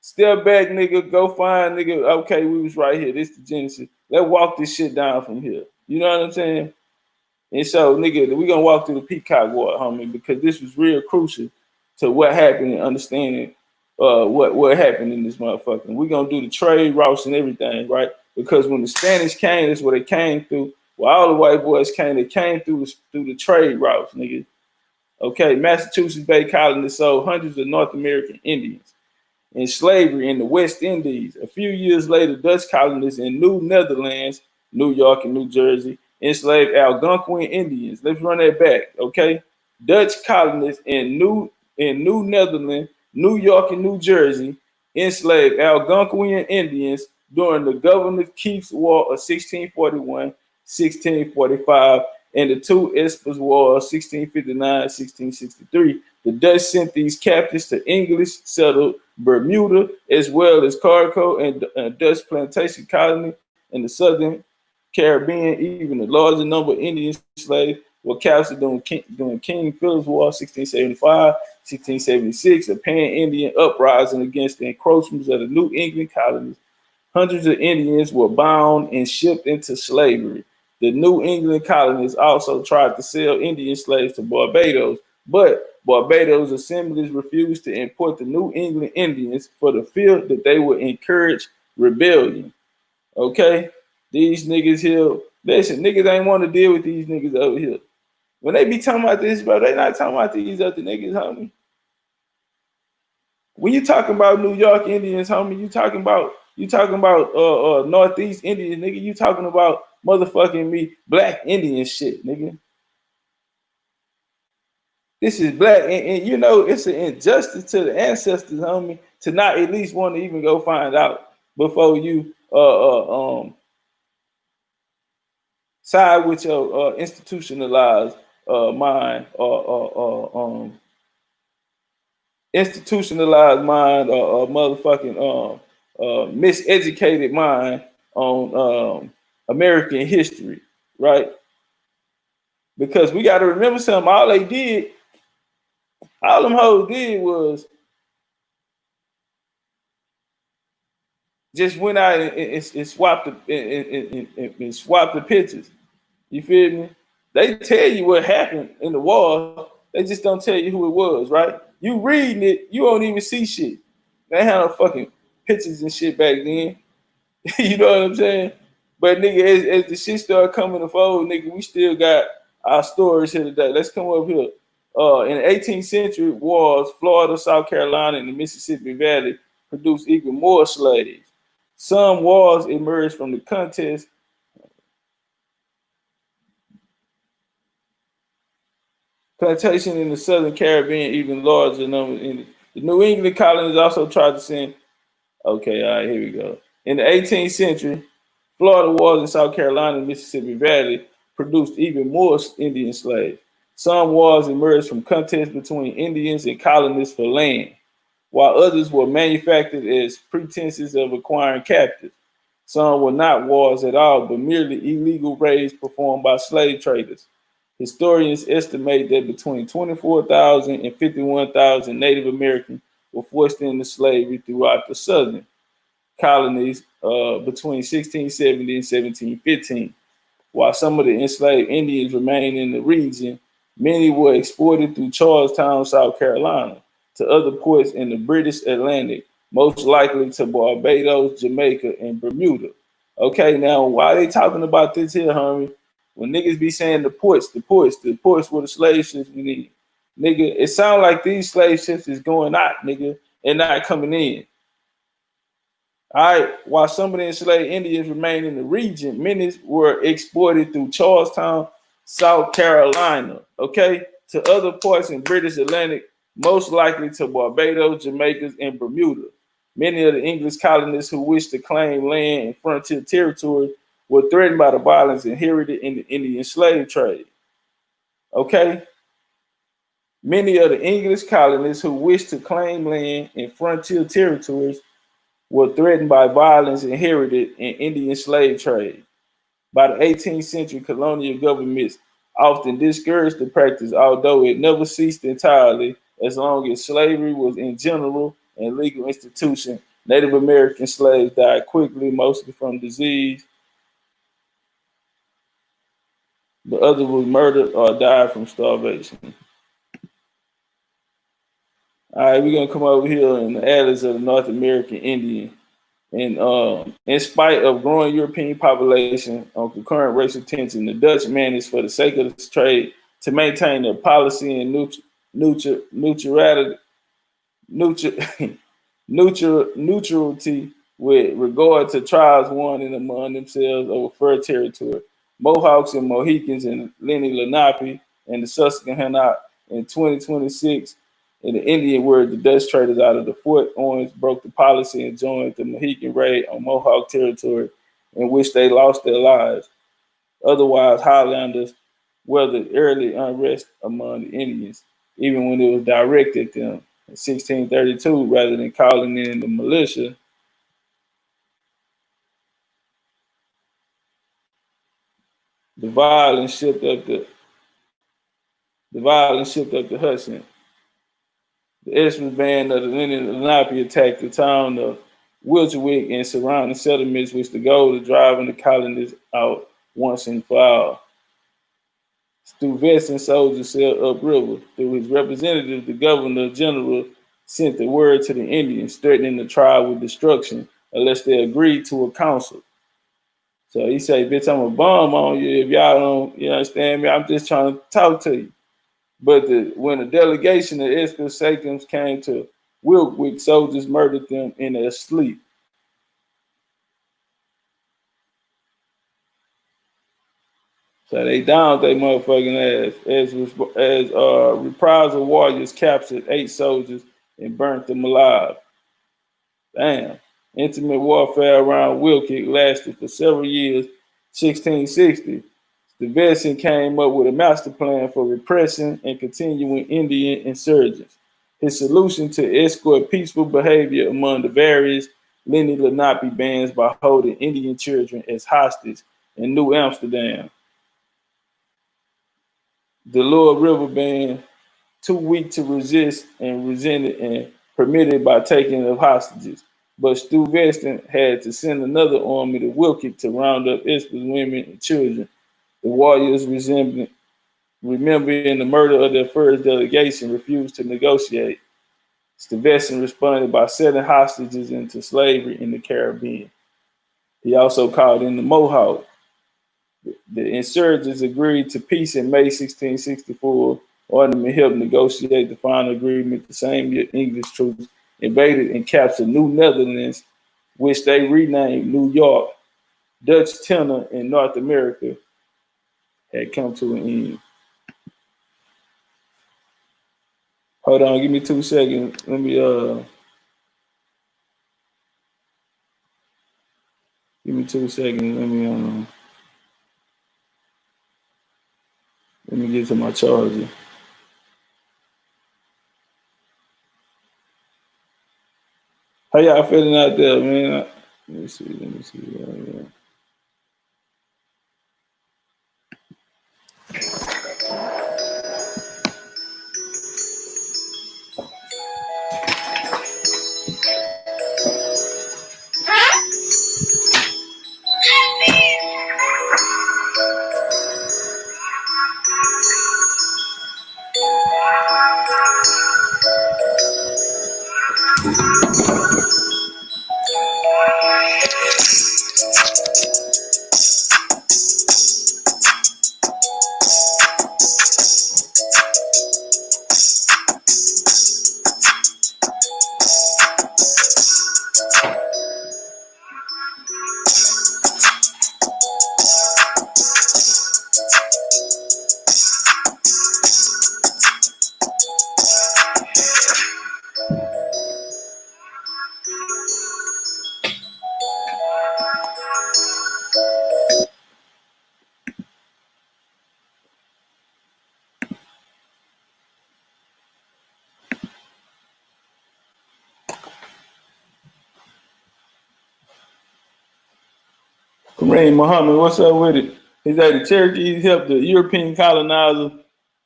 Step back, nigga. Go find, nigga. Okay, we was right here. This the Genesis. Let's walk this shit down from here. You know what I'm saying? And so, nigga, we gonna walk through the Peacock War, homie, because this was real crucial to what happened and understanding what happened in this motherfucker. We gonna do the trade routes and everything, right? Because when the Spanish came, that's what they came through. Well, all the white boys came, they came through the trade routes, nigga. Okay, Massachusetts Bay colonists sold hundreds of North American Indians in slavery in the West Indies. A few years later, Dutch colonists in New Netherlands, New York and New Jersey, enslaved Algonquin Indians. Let's run that back, okay? Dutch colonists in New Netherlands, New York and New Jersey enslaved Algonquin Indians during the Governor Keith's War of 1641, 1645, and the two Espers War of 1659, 1663. The Dutch sent these captives to English settled Bermuda, as well as Cargo and Dutch plantation colony in the southern Caribbean. Even a larger number of Indian slaves were captured during King Philip's War, 1675, 1676, a pan-Indian uprising against the encroachments of the New England colonies. Hundreds of Indians were bound and shipped into slavery. The New England colonies also tried to sell Indian slaves to Barbados, but Barbados assemblies refused to import the New England Indians for the fear that they would encourage rebellion. Okay? These niggas here, listen, niggas ain't want to deal with these niggas over here. When they be talking about this, bro, they not talking about these other niggas, homie. When you talking about New York Indians, homie, you talking about Northeast Indians, nigga. You talking about motherfucking me, black Indian shit, nigga. This is black, and you know it's an injustice to the ancestors, homie, to not at least want to even go find out before you side with your institutionalized mind institutionalized mind or motherfucking miseducated mind on American history, right? Because we got to remember something. All them hoes did was just went out and swapped and swapped the pictures. You feel me? They tell you what happened in the war. They just don't tell you who it was, right? You reading it, you don't even see shit. They had no fucking pictures and shit back then. You know what I'm saying? But nigga, as the shit started coming to fold, nigga, we still got our stories here today. Let's come up here. In the 18th century wars, Florida, South Carolina, and the Mississippi Valley produced even more slaves. Some wars emerged from the contest. Plantation in the Southern Caribbean, even larger numbers. In the New England colonies also tried to send. Okay, all right, here we go. In the 18th century, Florida wars in South Carolina and Mississippi Valley produced even more Indian slaves. Some wars emerged from contests between Indians and colonists for land, while others were manufactured as pretenses of acquiring captives. Some were not wars at all, but merely illegal raids performed by slave traders. Historians estimate that between 24,000 and 51,000 Native Americans were forced into slavery throughout the southern colonies between 1670 and 1715. While some of the enslaved Indians remained in the region, many were exported through Charlestown, South Carolina, to other ports in the British Atlantic, most likely to Barbados, Jamaica, and Bermuda. Okay, now why they talking about this here, homie? When niggas be saying the ports were the slave ships we need. Nigga, it sounds like these slave ships is going out, nigga, and not coming in. All right, while some of the enslaved Indians remained in the region, many were exported through Charlestown, South Carolina, okay, to other ports in British Atlantic, most likely to Barbados, Jamaica, and Bermuda. Many of the English colonists who wished to claim land and frontier territory were threatened by the violence inherited in the Indian slave trade. Okay, many of the English colonists who wished to claim land and frontier territories were threatened by violence inherited in Indian slave trade. By the 18th century, colonial governments often discouraged the practice, although it never ceased entirely. As long as slavery was in general and legal institution, Native American slaves died quickly, mostly from disease. The others were murdered or died from starvation. All right, we're gonna come over here in the atlas of the North American Indian. And in spite of growing European population on concurrent racial tension, the Dutch managed, for the sake of the trade, to maintain their policy and neutrality, neutrality with regard to tribes warring among themselves over fur territory. Mohawks and Mohicans and Lenni Lenape and the Susquehanna in 2026. In the Indian word, the Dutch traders out of the Fort Orange broke the policy and joined the Mohican raid on Mohawk territory, in which they lost their lives. Otherwise, Highlanders weathered early unrest among the Indians, even when it was directed at them. In 1632, rather than calling in the militia, the violence shipped up the The violence shipped up the Hudson. The Essex band of the Lenape attacked the town of Wiltshire and surrounding settlements with the goal of driving the colonists out once and for all. Stuyvesant soldiers sailed upriver. Through his representative, the governor general sent the word to the Indians, threatening the tribe with destruction unless they agreed to a council. So he said, bitch, I'm a bomb on you if y'all don't, you understand me? I'm just trying to talk to you. But when a delegation of Essex came to Wiltwick, soldiers murdered them in their sleep. So they downed their motherfucking ass as reprisal warriors captured 8 soldiers and burnt them alive. Damn. Intimate warfare around Wilkie lasted for several years. 1660, Stuyvesant came up with a master plan for repressing and continuing Indian insurgents. His solution to escort peaceful behavior among the various Lenni Lenape bands by holding Indian children as hostages in New Amsterdam. The Lower River Band, too weak to resist and resented and permitted by taking of hostages. But Stuyvesant had to send another army to Wilkie to round up Essex women and children. The warriors, remembering the murder of their first delegation, refused to negotiate. Stuyvesant responded by setting hostages into slavery in the Caribbean. He also called in the Mohawk. The insurgents agreed to peace in May 1664. Ornament helped negotiate the final agreement. The same year, English troops invaded and captured New Netherlands, which they renamed New York. Dutch tenure in North America had come to an end. Hold on, give me 2 seconds. Give me 2 seconds. Let me get to my charger. How y'all feeling out there, man? Let me see. Yeah. Kareem Muhammad, what's up with it? He said the Cherokees helped the European colonizers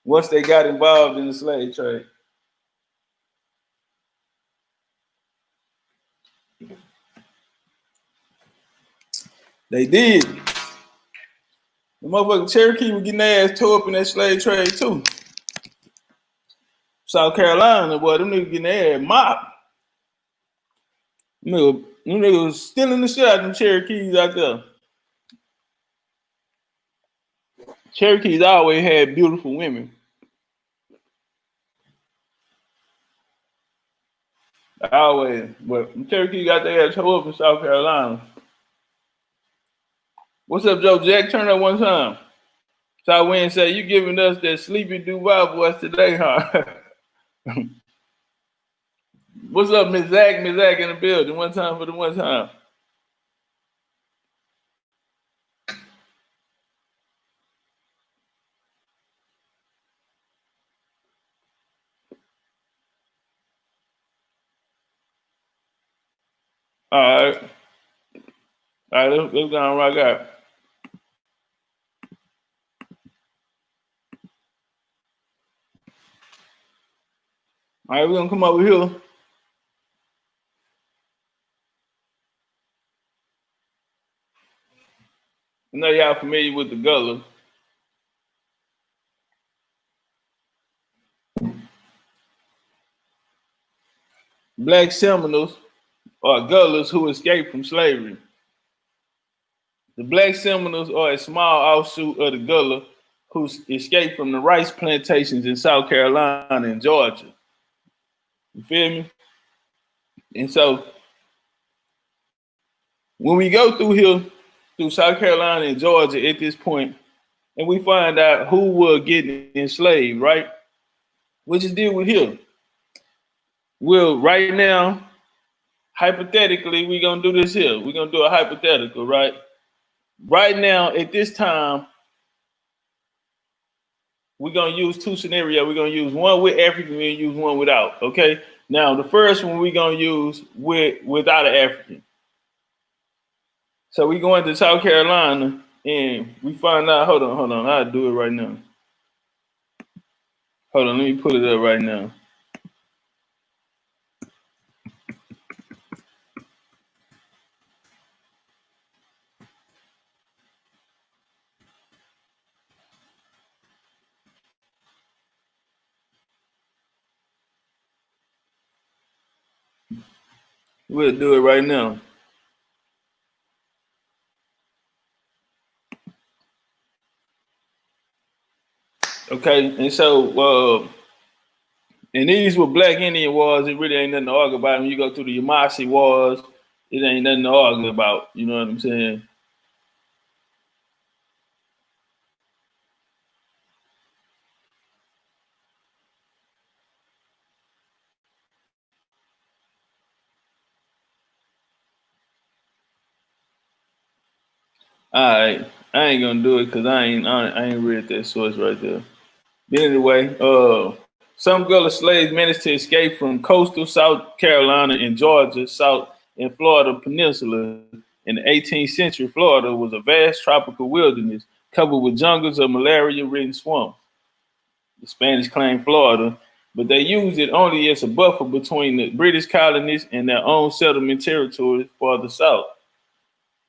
once they got involved in the slave trade. They did. The motherfucking Cherokee were getting their ass tore up in that slave trade too. South Carolina, boy, them niggas getting their ass mopped. Them niggas was stealing the shit out of them Cherokees out there. Cherokees always had beautiful women. Always. But Cherokee got their ass tore up in South Carolina. What's up, Joe Jack? Turn up one time. So Wayne say, you giving us that sleepy Duval voice today, huh? What's up, Miss Zach? Miss Zach in the building. One time for the one time. All right. All right, let's go on rock out. All right, we're gonna come over here. I know y'all familiar with the Gullah. Black Seminoles are Gullahs who escaped from slavery. The Black Seminoles are a small offshoot of the Gullah who escaped from the rice plantations in South Carolina and Georgia. You feel me? And so when we go through here, through South Carolina and Georgia at this point, and we find out who were getting enslaved, right? We just deal with here. Well, right now, hypothetically, we're gonna do this here. We're gonna do a hypothetical, right? Right now, at this time, we're gonna use two scenarios. We're gonna use one with African, we're gonna use one without. Okay. Now, the first one we're gonna use without an African. So we go into South Carolina and we find out. Hold on. I'll do it right now. Hold on, let me put it up right now. We'll do it right now. Okay, and so and these were Black Indian wars. It really ain't nothing to argue about. When you go through the Yamasee wars, it ain't nothing to argue about. You know what I'm saying? All right, I ain't gonna do it because I ain't read that source right there. But anyway, some Gullah slaves managed to escape from coastal South Carolina and Georgia, South and Florida Peninsula. In the 18th century, Florida was a vast tropical wilderness covered with jungles of malaria-ridden swamps. The Spanish claimed Florida, but they used it only as a buffer between the British colonies and their own settlement territories farther south.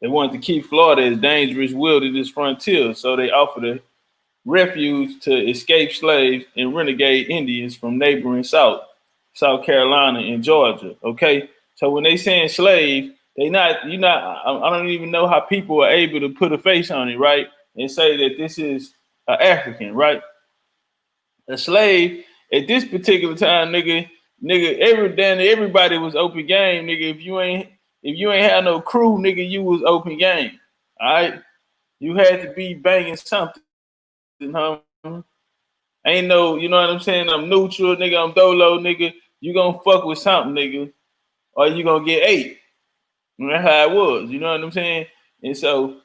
They wanted to keep Florida as dangerous wilderness frontier, so they offered a refuge to escaped slaves and renegade Indians from neighboring South Carolina and Georgia. Okay, so when they saying slave, they not you not. I don't even know how people are able to put a face on it, right, and say that this is an African, right? A slave at this particular time, nigga, everybody was open game, nigga. If you ain't had no crew, nigga, you was open game. All right, you had to be banging something, huh? Ain't no, you know what I'm saying? I'm neutral, nigga. I'm dolo, nigga. You gonna fuck with something, nigga, or you gonna get ate. And that's how it was. You know what I'm saying? And so,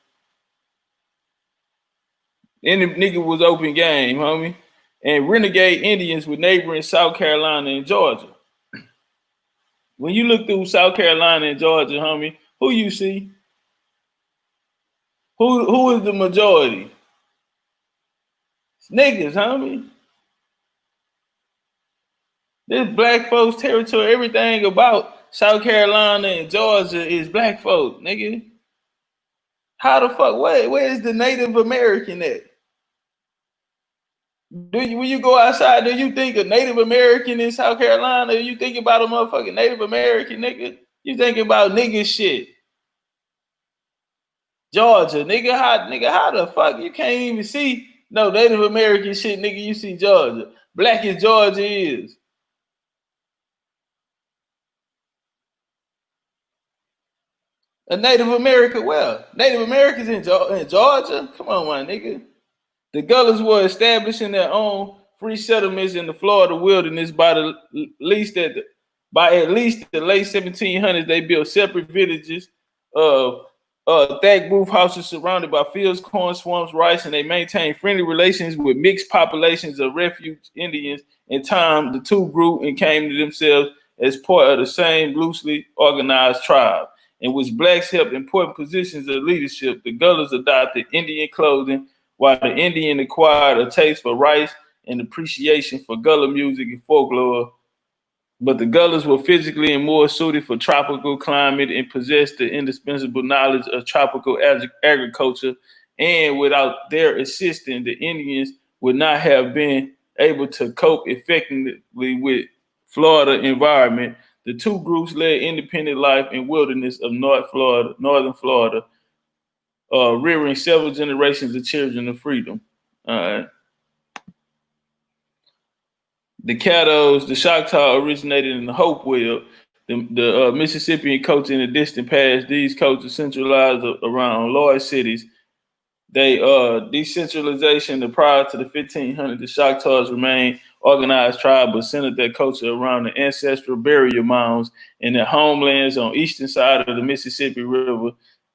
any nigga was open game, homie. And renegade Indians with neighboring South Carolina and Georgia. When you look through South Carolina and Georgia, homie, who you see? Who is the majority? It's niggas, homie. This black folks territory. Everything about South Carolina and Georgia is black folk, nigga. How the fuck? Where is the Native American at? When you go outside, do you think a Native American in South Carolina? You think about a motherfucking Native American, nigga? You thinking about nigga shit. Georgia, how the fuck you can't even see no Native American shit, nigga? You see Georgia. Black as Georgia is. A Native American, well, Native Americans in Georgia? Come on, my nigga. The Gullahs were establishing their own free settlements in the Florida wilderness by at least the late 1700s. They built separate villages of thatched roof houses surrounded by fields, corn, swamps, rice, and they maintained friendly relations with mixed populations of refuge Indians. In time, the two grew and came to themselves as part of the same loosely organized tribe, in which blacks held important positions of leadership. The Gullahs adopted Indian clothing, while the Indian acquired a taste for rice and appreciation for Gullah music and folklore. but the Gullers were physically and more suited for tropical climate and possessed the indispensable knowledge of tropical agriculture. And without their assistance, the Indians would not have been able to cope effectively with Florida environment. The two groups led independent life in wilderness of northern Florida, rearing several generations of children of freedom. The Caddos, the Choctaw originated in the Hopewell, the Mississippian culture in the distant past. These cultures centralized around large cities. They decentralization prior to the 1500s, the Choctaws remained organized tribe, but centered their culture around the ancestral burial mounds in their homelands on eastern side of the Mississippi River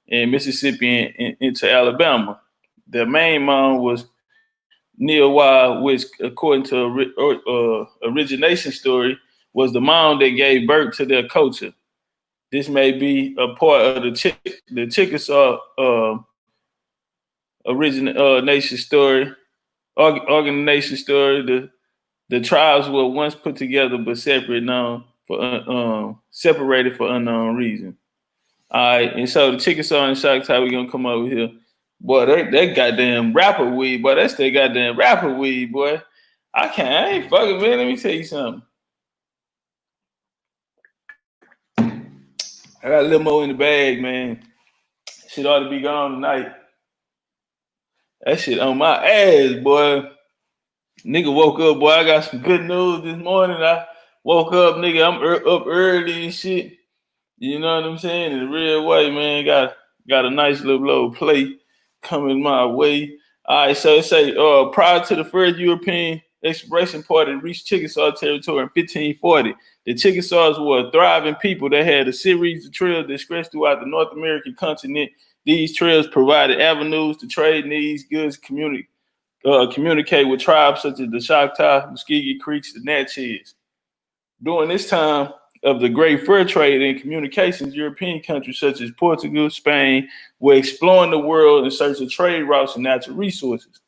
and Mississippi into Alabama. Their main mound was near Wild, which, according to origination story, was the mound that gave birth to their culture. This may be a part of the Chickasaw nation story, organization story. The tribes were once put together but separated for unknown reason. All right, and so the Chickasaw and Choctaw, we gonna come over here. Boy, that goddamn rapper weed, boy. That's that goddamn rapper weed, boy. I ain't fucking, man. Let me tell you something. I got a little more in the bag, man. Shit ought to be gone tonight. That shit on my ass, boy. Nigga woke up, boy. I got some good news this morning. I woke up, nigga. I'm up early and shit. You know what I'm saying? In a real way, man. Got a nice little play coming my way. All right, so it say prior to the first European exploration party reached Chickasaw territory in 1540, the Chickasaws were a thriving people that had a series of trails that stretched throughout the North American continent. These trails provided avenues to trade needs, goods, communicate with tribes such as the Choctaw, Muskogee Creeks, the Natchez. During this time of the great fur trade and communications, European countries such as Portugal, Spain were exploring the world in search of trade routes and natural resources.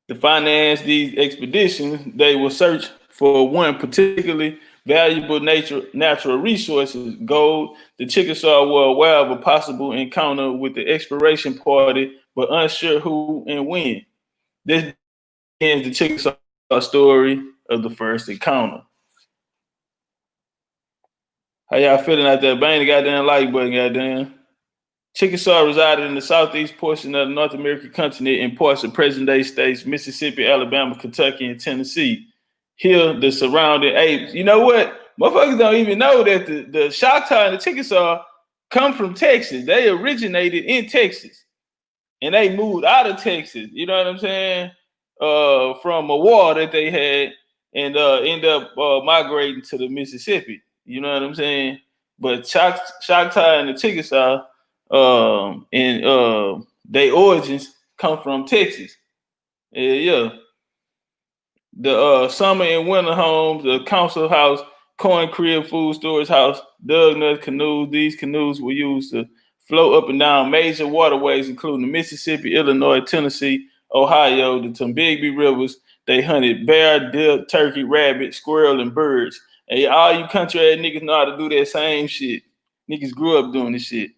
To finance these expeditions, they will search for one particularly valuable natural resources, gold. The Chickasaw were aware of a possible encounter with the exploration party, but unsure who and when. This ends the Chickasaw story of the first encounter. How y'all feeling out there? Bang the goddamn like button, goddamn. Chickasaw resided in the southeast portion of the North American continent in parts of present-day states, Mississippi, Alabama, Kentucky, and Tennessee. Here, the surrounding apes. You know what? Motherfuckers don't even know that the Choctaw and the Chickasaw come from Texas. They originated in Texas. And they moved out of Texas. You know what I'm saying? From a war that they had and end up migrating to the Mississippi. You know what I'm saying? But Choctaw and the Chickasaw their origins come from Texas. Yeah. The summer and winter homes, the council house, corn crib, food storage house, dug nut canoes. These canoes were used to float up and down major waterways, including the Mississippi, Illinois, Tennessee, Ohio, the Tombigbee rivers. They hunted bear, deer, turkey, rabbit, squirrel, and birds. Hey, all you country ass niggas know how to do that same shit. Niggas grew up doing this shit.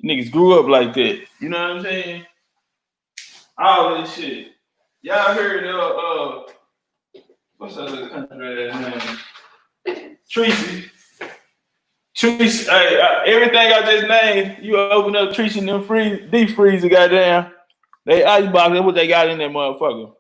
Niggas grew up like that. You know what I'm saying? All this shit. Y'all heard what's that little country ass name? Tracy. Everything I just named, you open up Tracy and them deep freezer, goddamn. They icebox, that's what they got in that motherfucker.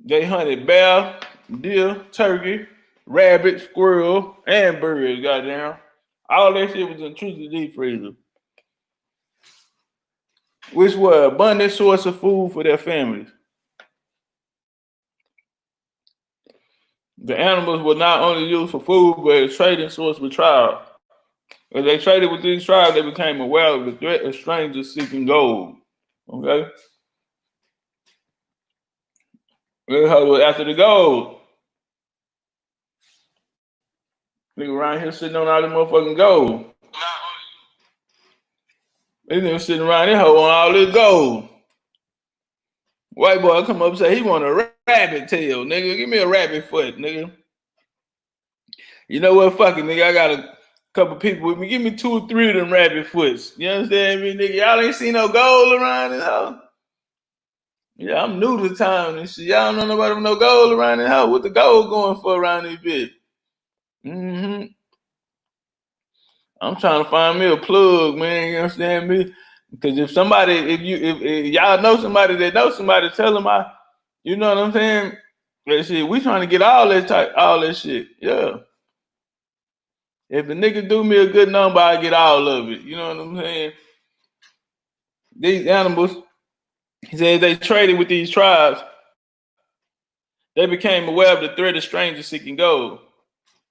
They hunted bear, deer, turkey, rabbit, squirrel, and birds, goddamn. All that shit was in Tracy deep freezer, which were an abundant source of food for their families. The animals were not only used for food, but a trading source with tribes. As they traded with these tribes, they became aware of the threat of strangers seeking gold. Okay? After the gold. Nigga around here sitting on all the motherfucking gold. They nigga sitting around there hoe on all this gold. White boy come up and say he want a rabbit tail, nigga. Give me a rabbit foot, nigga. You know what? Fuck it, nigga. I got a couple people with me. Give me 2 or 3 of them rabbit foots. You understand me, nigga? Y'all ain't seen no gold around this hoe. Yeah, I'm new to the town and shit. Y'all don't know nobody with no gold around this hoe. What the gold going for around this bitch? Mm-hmm. I'm trying to find me a plug, man. You understand me? Because if y'all know somebody that knows somebody, tell them you know what I'm saying? That shit, we trying to get all that shit. Yeah. If the nigga do me a good number, I get all of it. You know what I'm saying? These animals, he said they traded with these tribes. They became aware of the threat of strangers seeking gold.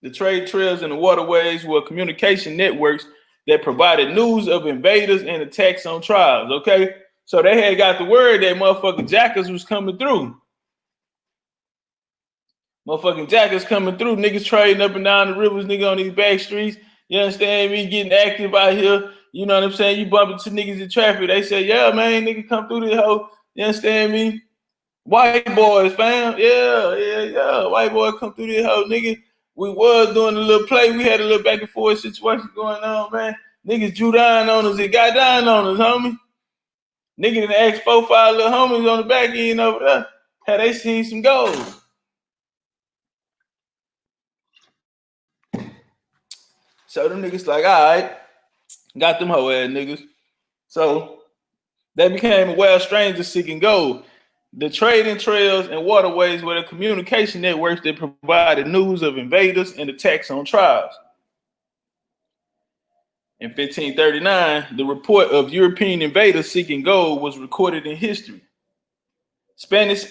The trade trails and the waterways were communication networks that provided news of invaders and attacks on tribes, okay? So they had got the word that motherfucking jackers was coming through. Motherfucking jackers coming through, niggas trading up and down the rivers, nigga on these back streets. You understand me? Getting active out here. You know what I'm saying? You bump into niggas in traffic. They say, yeah, man, nigga come through this hoe. You understand me? White boys, fam. Yeah. White boy come through this hoe, nigga. We was doing a little play. We had a little back and forth situation going on, man. Niggas drew down on us and got down on us, homie. Nigga done asked 4, 5 little homies on the back end over there. Had they seen some gold. So them niggas like, all right, got them hoe ass niggas. So they became aware of strangers seeking gold. The trading trails and waterways were the communication networks that provided news of invaders and attacks on tribes. In 1539, the report of European invaders seeking gold was recorded in history. Spanish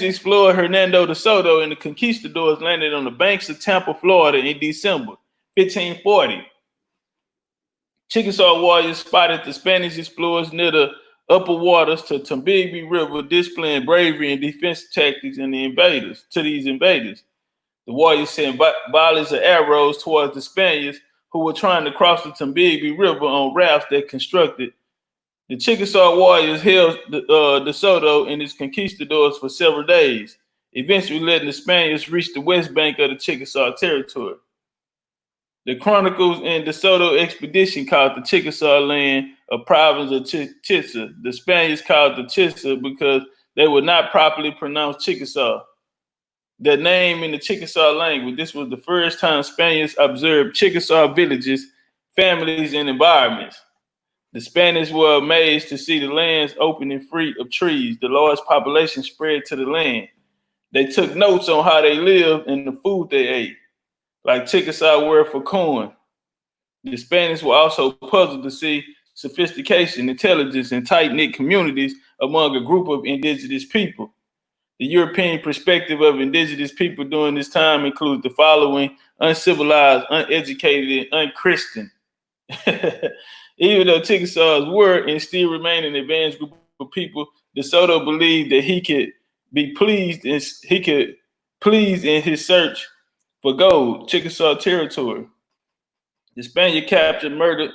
explorer Hernando de Soto and the conquistadors landed on the banks of Tampa, Florida in December 1540. Chickasaw warriors spotted the Spanish explorers near the upper waters to Tombigbee River, displaying bravery and defense tactics to these invaders. The warriors sent volleys of arrows towards the Spaniards who were trying to cross the Tombigbee River on rafts they constructed. The Chickasaw warriors held De Soto and his conquistadors for several days, eventually letting the Spaniards reach the west bank of the Chickasaw territory. The chronicles in De Soto expedition called the Chickasaw land a province of Chissa. The Spaniards called it Chissa because they would not properly pronounce Chickasaw. The name in the Chickasaw language. This was the first time Spaniards observed Chickasaw villages, families, and environments. The Spaniards were amazed to see the lands open and free of trees. The large population spread to the land. They took notes on how they lived and the food they ate, like Chickasaw word for corn. The Spaniards were also puzzled to see sophistication, intelligence, and tight-knit communities among a group of indigenous people. The European perspective of indigenous people during this time includes the following: uncivilized, uneducated, and unchristian. Even though Chickasaws were and still remain an advanced group of people, De Soto believed that he could pleased in his search for gold, Chickasaw territory. The Spaniard captured, murdered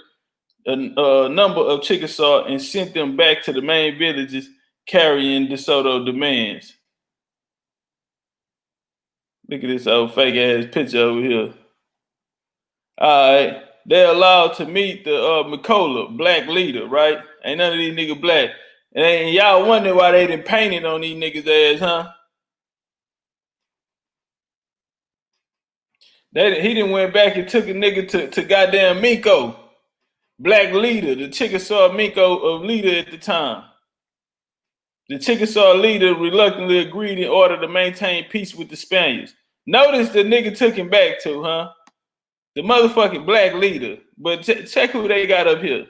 a number of Chickasaw and sent them back to the main villages carrying De Soto demands. Look at this old fake ass picture over here. All right. They're allowed to meet the Mikola, black leader, right? Ain't none of these niggas black. And y'all wonder why they done painted on these niggas' ass, huh? He done went back and took a nigga to goddamn Minko, black leader, the Chickasaw Minko of leader at the time. The Chickasaw leader reluctantly agreed in order to maintain peace with the Spaniards. Notice the nigga took him back to, huh? The motherfucking black leader. But check who they got up here.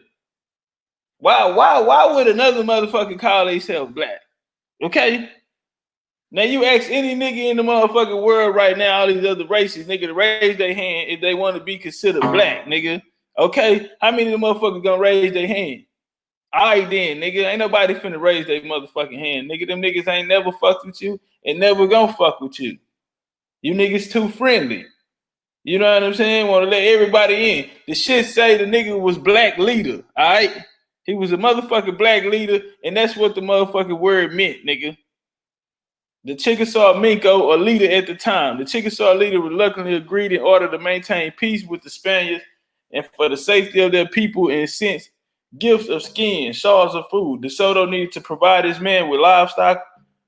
Why would another motherfucker call themselves black? Okay? Now you ask any nigga in the motherfucking world right now, all these other races, nigga, to raise their hand if they want to be considered black, nigga. Okay? How many of the motherfuckers gonna raise their hand? All right then, nigga. Ain't nobody finna raise their motherfucking hand. Nigga, them niggas ain't never fucked with you and never gonna fuck with you. You niggas too friendly. You know what I'm saying? Want to let everybody in. The shit say the nigga was black leader, all right? He was a motherfucking black leader, and that's what the motherfucking word meant, nigga. The Chickasaw Minko, or leader at the time. The Chickasaw leader reluctantly agreed in order to maintain peace with the Spaniards and for the safety of their people, and sent gifts of skins, shawls of food. DeSoto needed to provide his men with livestock,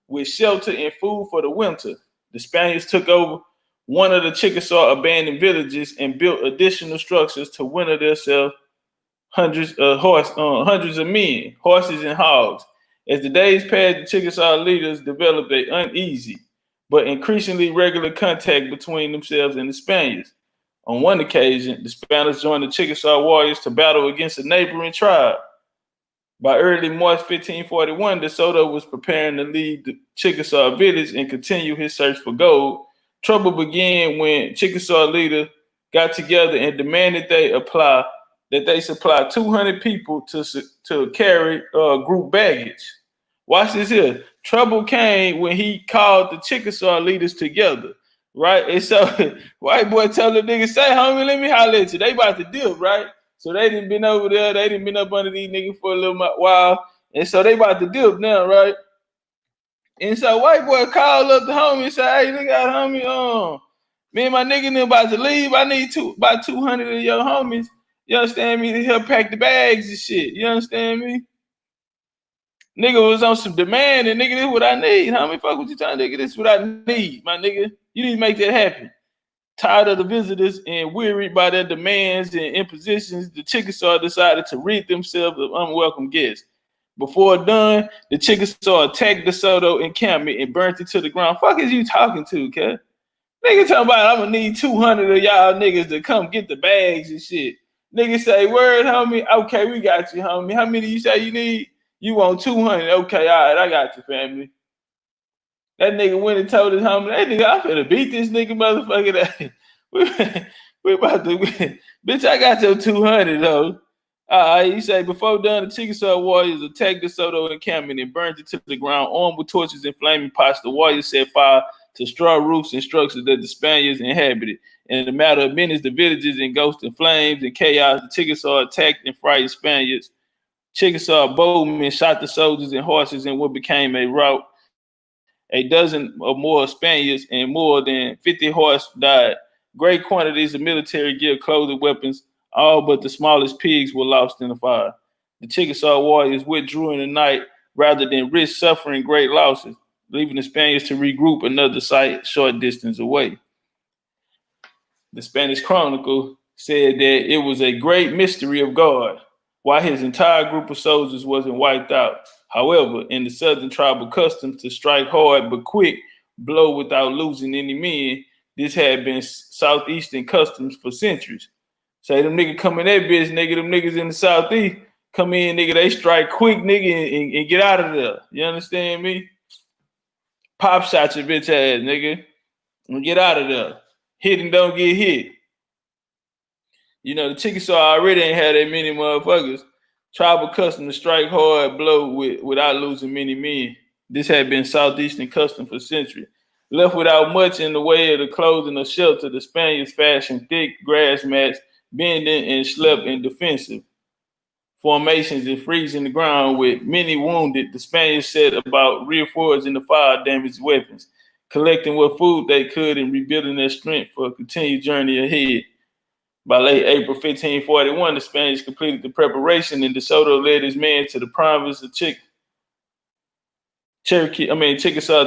with shelter and food for the winter. The Spaniards took over one of the Chickasaw abandoned villages and built additional structures to winter themselves hundreds of men, horses, and hogs. As the days passed, the Chickasaw leaders developed an uneasy but increasingly regular contact between themselves and the Spaniards. On one occasion, the Spaniards joined the Chickasaw warriors to battle against a neighboring tribe. By early March 1541, DeSoto was preparing to leave the Chickasaw village and continue his search for gold. Trouble began when Chickasaw leaders got together and demanded they supply 200 people to carry group baggage. Watch this here. Trouble came when he called the Chickasaw leaders together, right? And so white boy tell the niggas, say, homie, let me holler at you. They about to dip, right? So they done been over there. They done been up under these niggas for a little while. And so they about to dip now, right? And so white boy called up the homie and said, hey, look out, homie. Me and my nigga them about to leave. I need about 200 of your homies. You understand me? To help pack the bags and shit. You understand me? Nigga was on some demand, and nigga, this is what I need. Homie, fuck what you telling nigga? This is what I need, my nigga. You need to make that happen. Tired of the visitors and wearied by their demands and impositions, the Chickasaw decided to rid themselves of unwelcome guests. Before done, the Chickasaw attacked DeSoto encampment and burnt it to the ground. Fuck is you talking to, cuz? Nigga talking about I'm gonna need 200 of y'all niggas to come get the bags and shit. Nigga say, word, homie. Okay, we got you, homie. How many you say you need? You want 200? Okay, all right, I got you, family. That nigga went and told his homie, hey, nigga, I'm finna beat this nigga motherfucker. we about to win. Bitch, I got your 200, though. He say, before done, the Chickasaw warriors attacked DeSoto encampment and burned it to the ground. Armed with torches and flaming pots, the warriors set fire to straw roofs and structures that the Spaniards inhabited. In a matter of minutes, the villages engulfed in flames and chaos. The Chickasaw attacked and frightened Spaniards. Chickasaw bowmen shot the soldiers and horses in what became a rout. A dozen or more Spaniards and more than 50 horse died. Great quantities of military gear, clothing, weapons, all but the smallest pigs were lost in the fire. The Chickasaw warriors withdrew in the night rather than risk suffering great losses, leaving the Spaniards to regroup another site short distance away. The Spanish Chronicle said that it was a great mystery of God why his entire group of soldiers wasn't wiped out. However, in the southern tribal custom to strike hard but quick, blow without losing any men, this had been southeastern customs for centuries. Say them niggas come in that bitch, nigga, them niggas in the southeast come in, nigga, they strike quick, nigga, and get out of there. You understand me? Pop shot your bitch ass, nigga, and get out of there. Hit and don't get hit. You know, the Chickasaw already ain't had that many motherfuckers. Tribal custom to strike hard blow without losing many men. This had been southeastern custom for centuries. Left without much in the way of the clothing or shelter, the Spaniards fashioned thick grass mats, bending and slept in defensive formations and freezing the ground with many wounded. The Spaniards set about reinforcing the fire-damaged weapons, collecting what food they could and rebuilding their strength for a continued journey ahead. By late April 1541, the Spaniards completed the preparation, and DeSoto led his men to the province of Chickasaw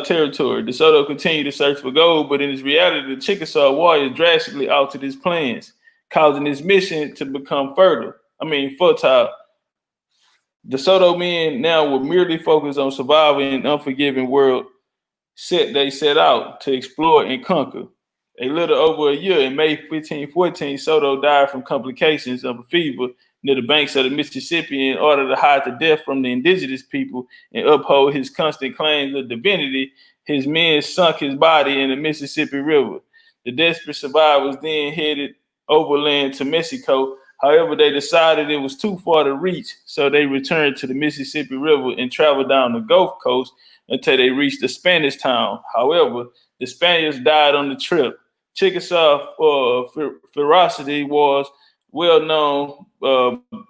territory. DeSoto continued to search for gold, but in his reality, the Chickasaw warriors drastically altered his plans, causing his mission to become fertile. DeSoto men now were merely focused on surviving an unforgiving world they set out to explore and conquer. A little over a year, in May 1514, Soto died from complications of a fever near the banks of the Mississippi in order to hide the death from the indigenous people and uphold his constant claims of divinity. His men sunk his body in the Mississippi River. The desperate survivors then headed overland to Mexico. However, they decided it was too far to reach, so they returned to the Mississippi River and traveled down the Gulf Coast until they reached the Spanish town. However, the Spaniards died on the trip. Chickasaw ferocity was well known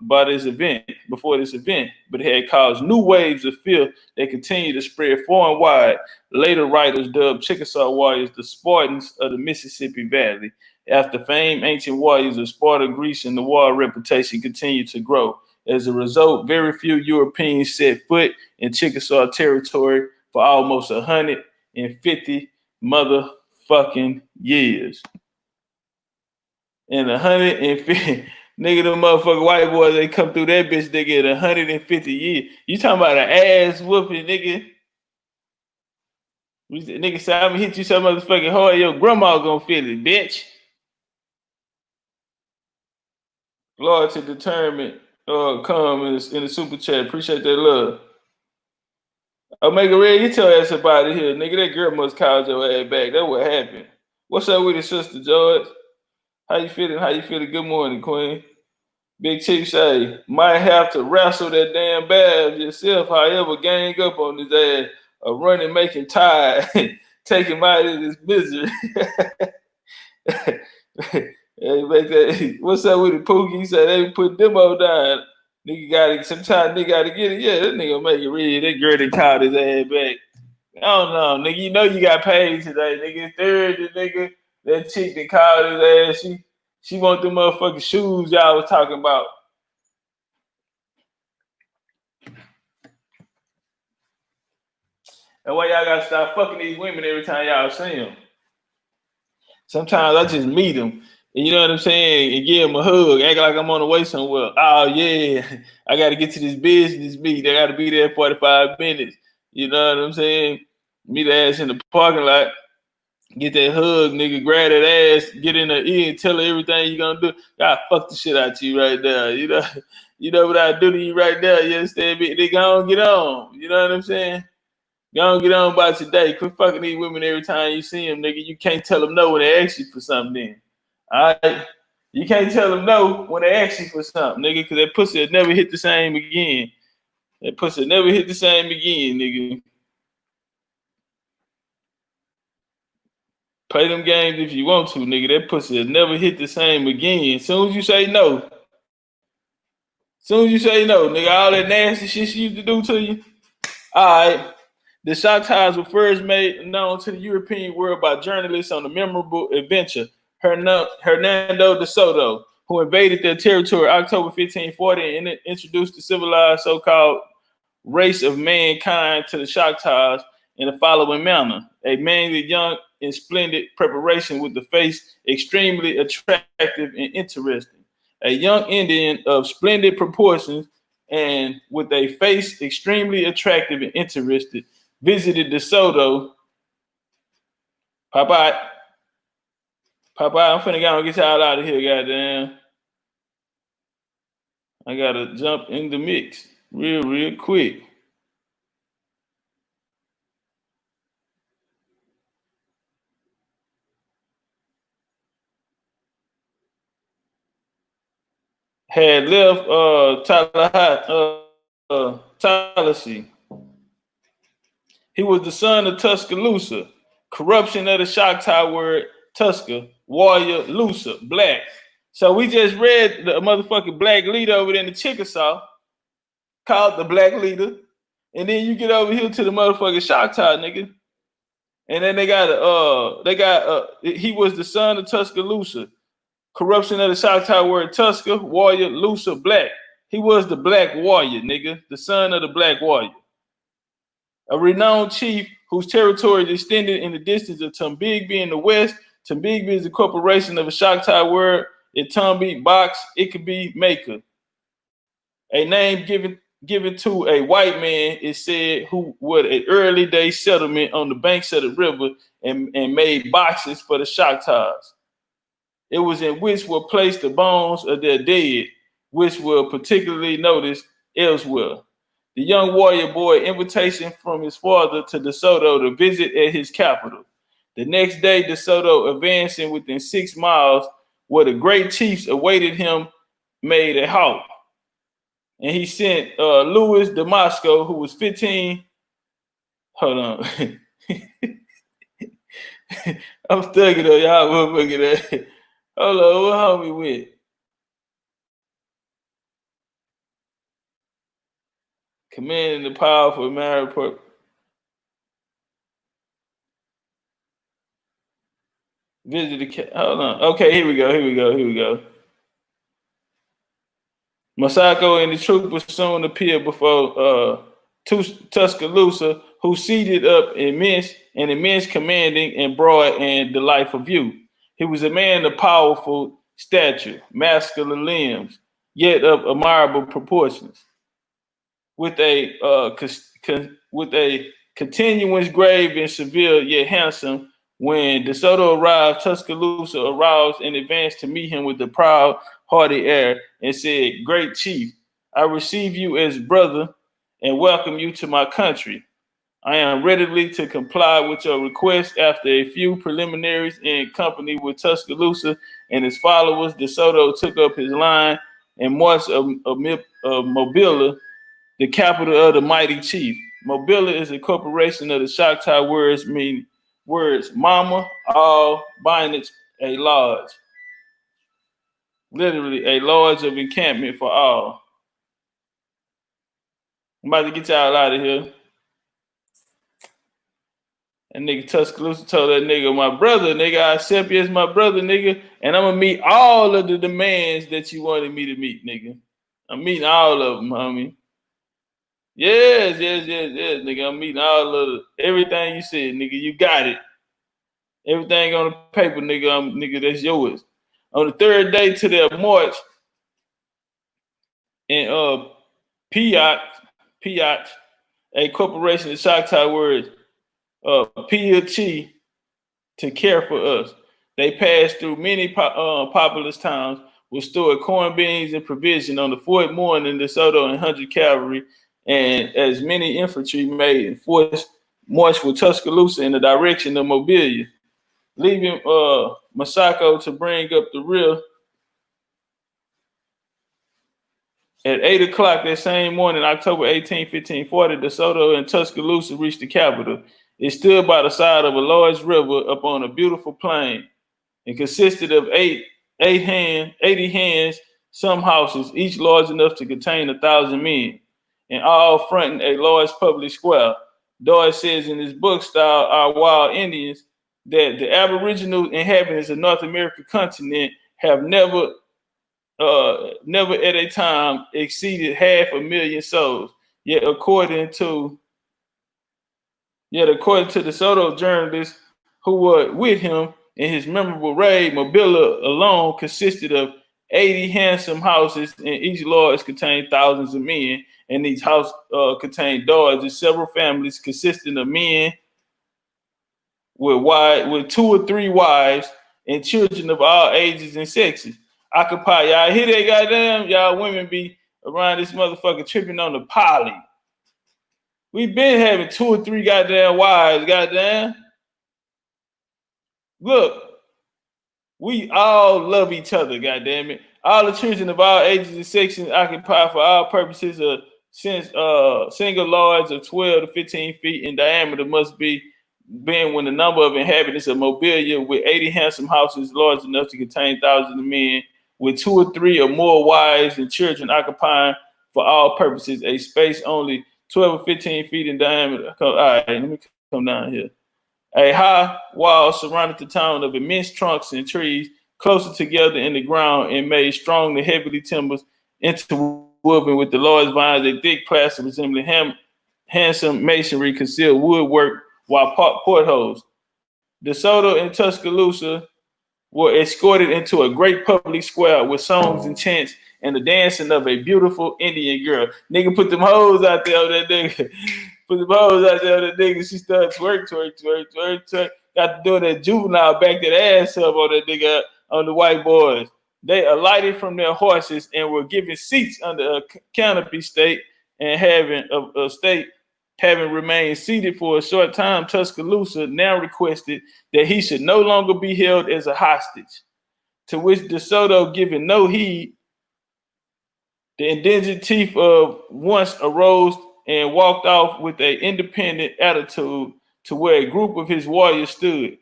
by this event. before this event, but it had caused new waves of fear that continued to spread far and wide. Later writers dubbed Chickasaw warriors the Spartans of the Mississippi Valley. After famed ancient warriors of Sparta, Greece, and the war reputation continued to grow. As a result, very few Europeans set foot in Chickasaw territory for almost 150 motherfucking years. And 150, nigga, them motherfucking white boys, they come through that bitch, they get 150 years. You talking about an ass whooping, nigga? Nigga say, I'm gonna hit you so motherfucking hard, your grandma gonna feel it, bitch. Lord to determine come in the super chat. Appreciate that love. Omega Red, get your ass up out of here, nigga. That girl must call your ass back. That's what happened. What's up with your sister, George? How you feeling? How you feeling? Good morning, Queen. Big Chief say, might have to wrestle that damn Babs yourself, however, gang up on his ass, or running, making tired, take him out of this misery. Hey, make that, what's up with the Pookie? He said they put demo down. Nigga gotta, sometimes nigga gotta get it. Yeah, that nigga make it real. That girl that called his ass back. I don't know, nigga. You know you got paid today, nigga. Thursday, nigga. That chick that called his ass, she want the motherfucking shoes y'all was talking about. And why y'all gotta stop fucking these women every time y'all see them? Sometimes I just meet them, and you know what I'm saying, and give them a hug, act like I'm on the way somewhere. Oh yeah, I gotta get to this business meet. I gotta be there in 45 minutes. You know what I'm saying? Meet the ass in the parking lot. Get that hug, nigga, grab that ass, get in her ear and tell her everything you gonna do. God fuck the shit out of you right there. You know what I do to you right there. You understand me? They gonna get on. You know what I'm saying? Go and get on by today. Quit fucking these women every time you see them, nigga. You can't tell them no when they ask you for something then. All right? You can't tell them no when they ask you for something, nigga, because that pussy will never hit the same again. That pussy will never hit the same again, nigga. Play them games if you want to, nigga. That pussy will never hit the same again. As soon as you say no, nigga, all that nasty shit she used to do to you, all right. The Choctaws were first made known to the European world by journalists on a memorable adventure, Hernando de Soto, who invaded their territory October 1540 and introduced the civilized so-called race of mankind to the Choctaws in the following manner. A manly young in splendid preparation with the face extremely attractive and interesting. A young Indian of splendid proportions and with a face extremely attractive and interested visited DeSoto. Popeye, I'm finna go and get y'all out of here, goddamn. I gotta jump in the mix real quick. Had left Tallahassee. He was the son of Tuscaloosa. Corruption of the Choctaw word Tusker, warrior, Lusa, black. So we just read the motherfucking black leader over there in the Chickasaw, called the black leader. And then you get over here to the motherfucking Choctaw, nigga. And then he was the son of Tuscaloosa. Corruption of the Choctaw word Tusker, warrior, Lusa, black. He was the black warrior, nigga. The son of the black warrior. A renowned chief whose territory extended in the distance of Tombigbee in the west. Tombigbee is the corporation of a Choctaw word. Itumbi, box, it could be maker. A name given to a white man is said who was an early day settlement on the banks of the river and made boxes for the Choctaws. It was in which were placed the bones of their dead, which were particularly noticed elsewhere. The young warrior bore an invitation from his father to DeSoto to visit at his capital. The next day, DeSoto, advancing within 6 miles, where the great chiefs awaited him, made a halt. And he sent Louis de Moscow, who was 15. Hold on. I'm thugging on y'all motherfucking that. Hold on, what homie went? commanding the powerful Mariposa. Hold on. Okay, here we go. Masako and the troopers soon appeared before Tuscaloosa, who seated up immense commanding and broad and delightful view. He was a man of powerful stature, masculine limbs, yet of admirable proportions, with a continuance grave and severe yet handsome. When DeSoto arrived, Tuscaloosa aroused and advanced to meet him with a proud, haughty air and said, "Great chief, I receive you as brother and welcome you to my country. I am ready to comply with your request." After a few preliminaries in company with Tuscaloosa and his followers, DeSoto took up his line and marched of Mobile, the capital of the mighty chief. Mobile is a corporation of the Choctaw words mean words mama, all, binage, a lodge. Literally a lodge of encampment for all. I'm about to get y'all out of here. And nigga Tuscaloosa told that nigga, "My brother, nigga, I accept you as my brother, nigga, and I'm gonna meet all of the demands that you wanted me to meet, nigga. I'm meeting all of them, homie. Yes, nigga. I'm meeting all of everything you said, nigga. You got it. Everything on the paper, nigga. Nigga, that's yours." On the third day to their march in Piat, a corporation of Choctaw words, Piachi, to care for us. They passed through many populous towns with stored corn, beans, and provision. On the fourth morning, DeSoto and 100 cavalry and as many infantry made and forced march with Tuscaloosa in the direction of Mobile, leaving Masako to bring up the rear. At 8 o'clock that same morning, October 18, 1540, DeSoto and Tuscaloosa reached the capital. It stood by the side of a large river upon a beautiful plain. It consisted of 80 hands, some houses, each large enough to contain 1,000 men, and all fronting a large public square. Doyle says in his book, Style Our Wild Indians, that the aboriginal inhabitants of North American continent have never at a time exceeded 500,000 souls. Yet according to the Soto journalists who were with him in his memorable raid, Mobile alone consisted of 80 handsome houses, and each lodge contained thousands of men, and each house contained doors and several families consisting of men with 2 or 3 wives and children of all ages and sexes. Occupy, y'all hear that goddamn? Y'all women be around this motherfucker tripping on the poly. We been having 2 or 3 goddamn wives, goddamn. Look, we all love each other, goddamn it. All the children of all ages and sexes occupy for all purposes of single lodge of 12 to 15 feet in diameter must be being when the number of inhabitants of Mobile with 80 handsome houses large enough to contain thousands of men with 2 or 3 or more wives and children occupying for all purposes a space only 12 or 15 feet in diameter. All right, let me come down here. A high wall surrounded the town of immense trunks and trees closer together in the ground and made strong the heavily timbers interwoven with the large vines, a thick plaster resembling handsome masonry concealed woodwork while portholes. DeSoto and Tuscaloosa were escorted into a great public square with songs and chants and the dancing of a beautiful Indian girl. Nigga put them hoes out there on that nigga. Put them hoes out there on that nigga. She started twerk. Got to do that juvenile, back that ass up on that nigga, on the white boys. They alighted from their horses and were given seats under a canopy state and having remained seated for a short time, Tuscaloosa now requested that he should no longer be held as a hostage, to which DeSoto, giving no heed, the indentured chief of once arose and walked off with an independent attitude to where a group of his warriors stood.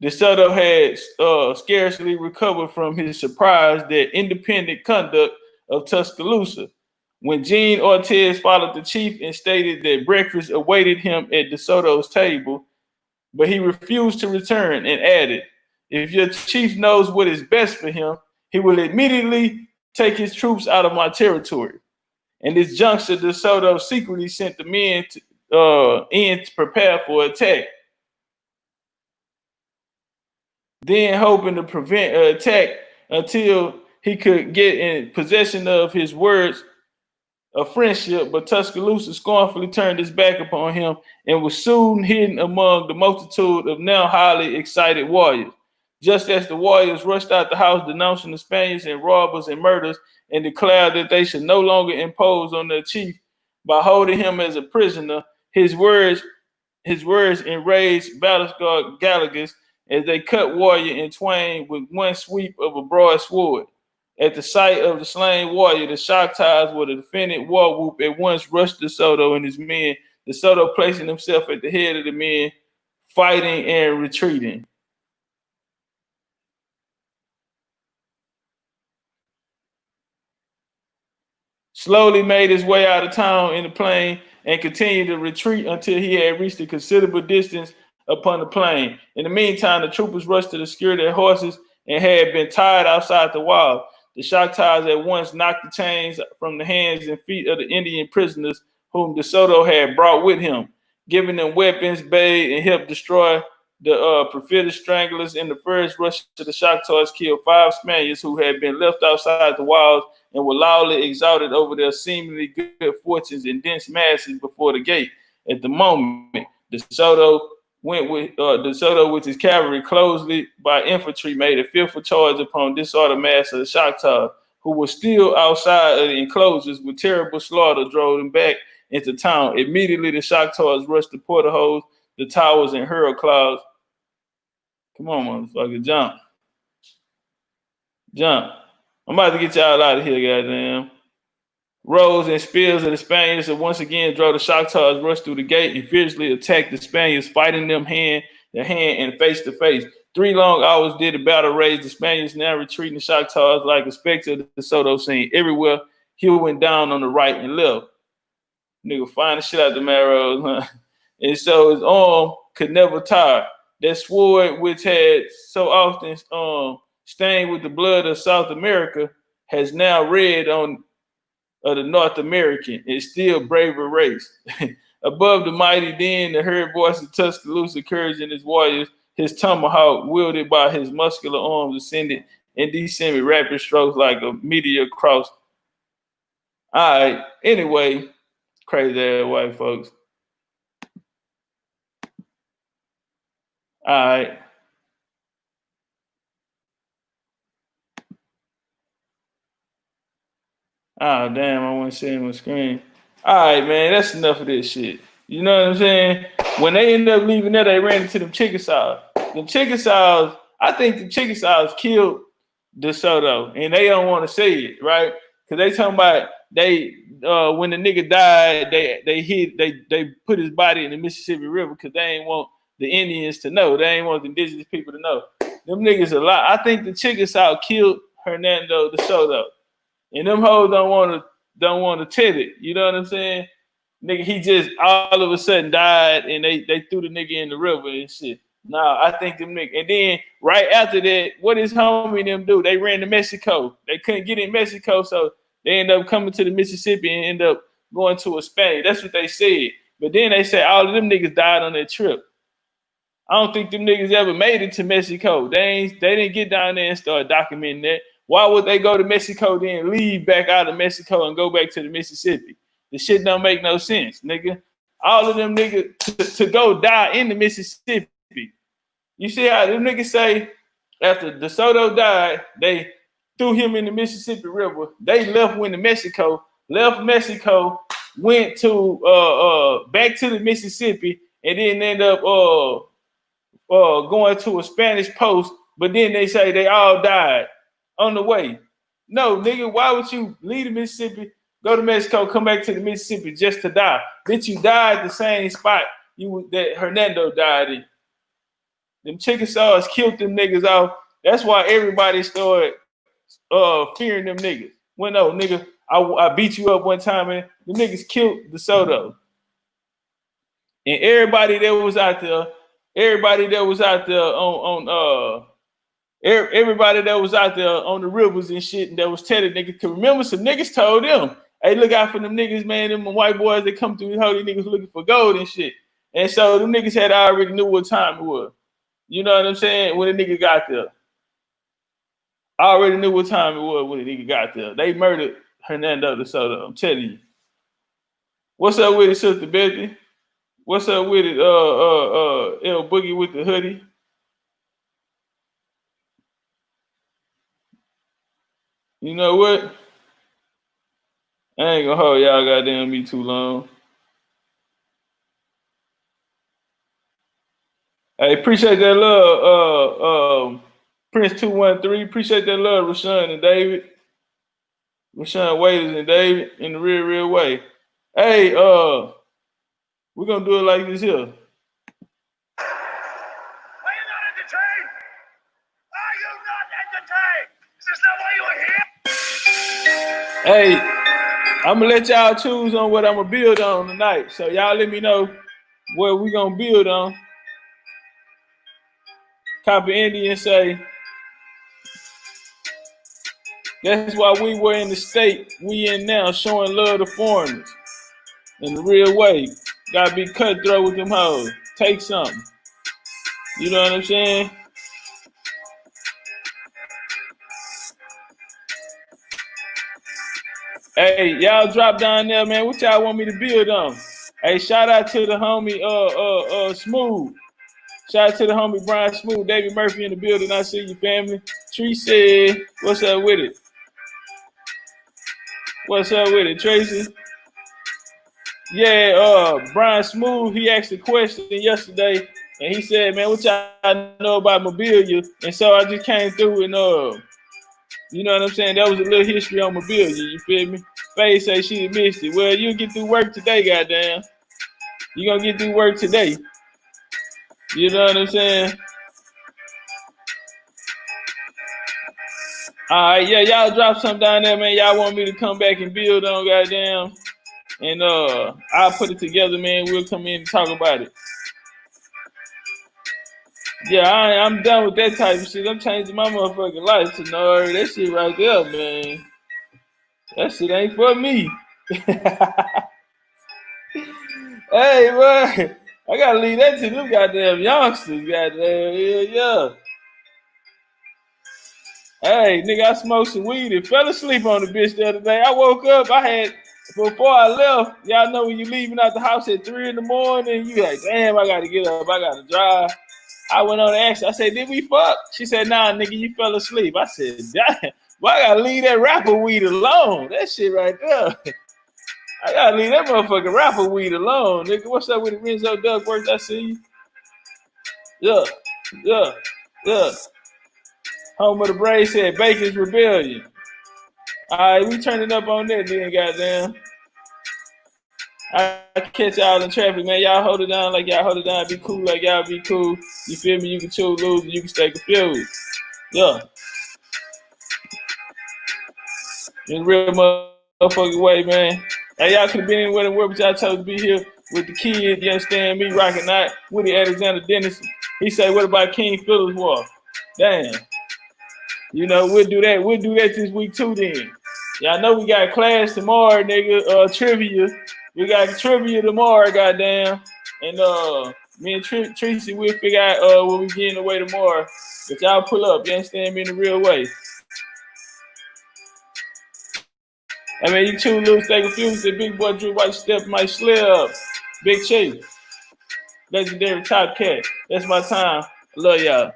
DeSoto had scarcely recovered from his surprise that independent conduct of Tuscaloosa. When Gene Ortiz followed the chief and stated that breakfast awaited him at DeSoto's table, but he refused to return and added, "If your chief knows what is best for him, he will immediately take his troops out of my territory." And this juncture, DeSoto secretly sent the men in to prepare for attack, then hoping to prevent an attack until he could get in possession of his words of friendship. But Tuscaloosa scornfully turned his back upon him and was soon hidden among the multitude of now highly excited warriors. Just as the warriors rushed out the house denouncing the Spaniards and robbers and murders and declared that they should no longer impose on their chief by holding him as a prisoner, his words enraged battle-scarred Gallagher as they cut warrior in twain with one sweep of a broadsword. At the sight of the slain warrior, the Choctaws with a defendant war whoop at once rushed DeSoto and his men, DeSoto placing himself at the head of the men, fighting and retreating. Slowly made his way out of town in the plain and continued to retreat until he had reached a considerable distance upon the plain. In the meantime, the troopers rushed to secure their horses and had been tied outside the wall. The Choctaws at once knocked the chains from the hands and feet of the Indian prisoners whom DeSoto had brought with him, giving them weapons, bathed, and helped destroy the perfidious stranglers. In the first rush to the Choctaws killed 5 Spaniards who had been left outside the walls and were loudly exalted over their seemingly good fortunes in dense masses before the gate. At the moment, DeSoto with his cavalry closely by infantry made a fearful charge upon disordered mass of the Choctaws, who were still outside of the enclosures. With terrible slaughter drove them back into town. Immediately the Choctaws rushed the porterholes, the towers, and hurled clouds. Come on, motherfucker, jump. Jump. I'm about to get y'all out of here, goddamn. Rows and spears of the Spaniards have once again drove the Choctaws rush through the gate and fiercely attacked the Spaniards, fighting them hand to hand and face to face. 3 long hours did the battle rage. The Spaniards now retreating the Choctaws like a specter of the DeSoto scene. Everywhere, hewing down on the right and left. Nigga, find the shit out the marrows, huh? And so his arm could never tire. That sword, which had so often stained with the blood of South America, has now red on of the North American. It's still braver race. Above the mighty din, the heard voice of Tuscaloosa courage in his warriors, his tomahawk wielded by his muscular arms ascended and descended rapid strokes like a meteor cross. All right. Anyway, crazy ass white folks. All right. Oh, damn, I want to see my screen. All right, man, that's enough of this shit. You know what I'm saying? When they ended up leaving there, they ran into them Chickasaws. The Chickasaws, I think the Chickasaws killed DeSoto, and they don't want to say it, right? Because they talking about when the nigga died, they put his body in the Mississippi River because they ain't want the Indians to know. They ain't want the indigenous people to know. Them niggas a lot. I think the Chickasaw killed Hernando DeSoto. And them hoes don't want to tell it. You know what I'm saying? Nigga, he just all of a sudden died and they threw the nigga in the river and shit. Nah, I think them nigga. And then right after that, what does homie them do? They ran to Mexico. They couldn't get in Mexico, so they end up coming to the Mississippi and end up going to a Spaniard. That's what they said. But then they said all of them niggas died on that trip. I don't think them niggas ever made it to Mexico. They didn't get down there and start documenting that. Why would they go to Mexico then leave back out of Mexico and go back to the Mississippi? The shit don't make no sense, nigga. All of them niggas to go die in the Mississippi. You see how them niggas say after DeSoto died, they threw him in the Mississippi River. They went to Mexico, left Mexico, went to back to the Mississippi, and then end up going to a Spanish post. But then they say they all died on the way. No, nigga, why would you leave the Mississippi, go to Mexico, come back to the Mississippi just to die? Bitch, you died the same spot that Hernando died in. Them Chickasaws killed them niggas off. That's why everybody started fearing them niggas. Well, no, nigga, I beat you up one time and the niggas killed DeSoto. And everybody that was out there everybody that was out there on the rivers and shit and that was telling niggas, cause remember some niggas told them, hey, look out for them niggas, man, them white boys that come through these holy niggas looking for gold and shit. And so them niggas had already knew what time it was. You know what I'm saying? When the nigga got there. I already knew what time it was when the nigga got there. They murdered Hernando DeSoto, I'm telling you. What's up with it, Sister Betty? What's up with it, L Boogie with the hoodie? You know what? I ain't gonna hold y'all goddamn me too long. Hey, appreciate that love, Prince 213. Appreciate that love, Rashawn and David. Rashawn Waiters and David in the real way. Hey, we're gonna do it like this here. Are you not entertained? Are you not entertained? Is this not why you are here? Hey, I'm gonna let y'all choose on what I'm gonna build on tonight. So y'all let me know what we gonna build on. Copy Indian say, that's why we were in the state we in now, showing love to foreigners in the real way. Gotta be cutthroat with them hoes. Take something. You know what I'm saying? Hey, y'all drop down there, man. What y'all want me to build on? Hey, shout out to the homie Smooth. Shout out to the homie Brian Smooth, David Murphy in the building. I see you, family. Tree said, what's up with it? What's up with it, Tracy? Yeah, Brian Smooth, he asked a question yesterday, and he said, man, what y'all know about Mobilia? And so I just came through and, you know what I'm saying? That was a little history on Mobilia, you feel me? Faye say she missed it. Well, you'll get through work today, goddamn. You gonna get through work today. You know what I'm saying? All right, yeah, y'all drop something down there, man. Y'all want me to come back and build on, goddamn. And I'll put it together, man. We'll come in and talk about it. Yeah, I'm done with that type of shit. I'm changing my motherfucking life to know that shit right there, man. That shit ain't for me. Hey, boy, I gotta leave that to them goddamn youngsters, goddamn. Yeah. Hey, nigga, I smoked some weed and fell asleep on the bitch the other day. I woke up, before I left, y'all know when you leaving out the house at 3 in the morning, you like, damn, I gotta get up, I gotta drive. I went on the action. I said, did we fuck? She said, nah, nigga, you fell asleep. I said, damn, well, I gotta leave that rapper weed alone. That shit right there. I gotta leave that motherfucking rapper weed alone, nigga. What's up with it, Renzo Duckworth? I see you. Yeah. Home of the Braves said Bacon's Rebellion. All right, we turning up on that then, goddamn. I catch y'all in traffic, man. Y'all hold it down like y'all hold it down. Be cool like y'all be cool. You feel me? You can choose lose and you can stay confused. Yeah. In a real motherfucking way, man. Hey, y'all could have been anywhere in the world, but y'all chose to be here with the kid. You understand me? Rocking out. Woody Alexander Dennis. He said, what about King Phillips War? Damn. You know, we'll do that. We'll do that this week too then. Y'all know we got class tomorrow, nigga. Trivia. We got trivia tomorrow, goddamn. And me and Tracy, we'll figure out what we getting away tomorrow. But y'all pull up, you understand me in the real way. I mean, you two little stay confused. The big boy Drew White step might slip. Big Chief. Legendary Topcatz. That's my time. I love y'all.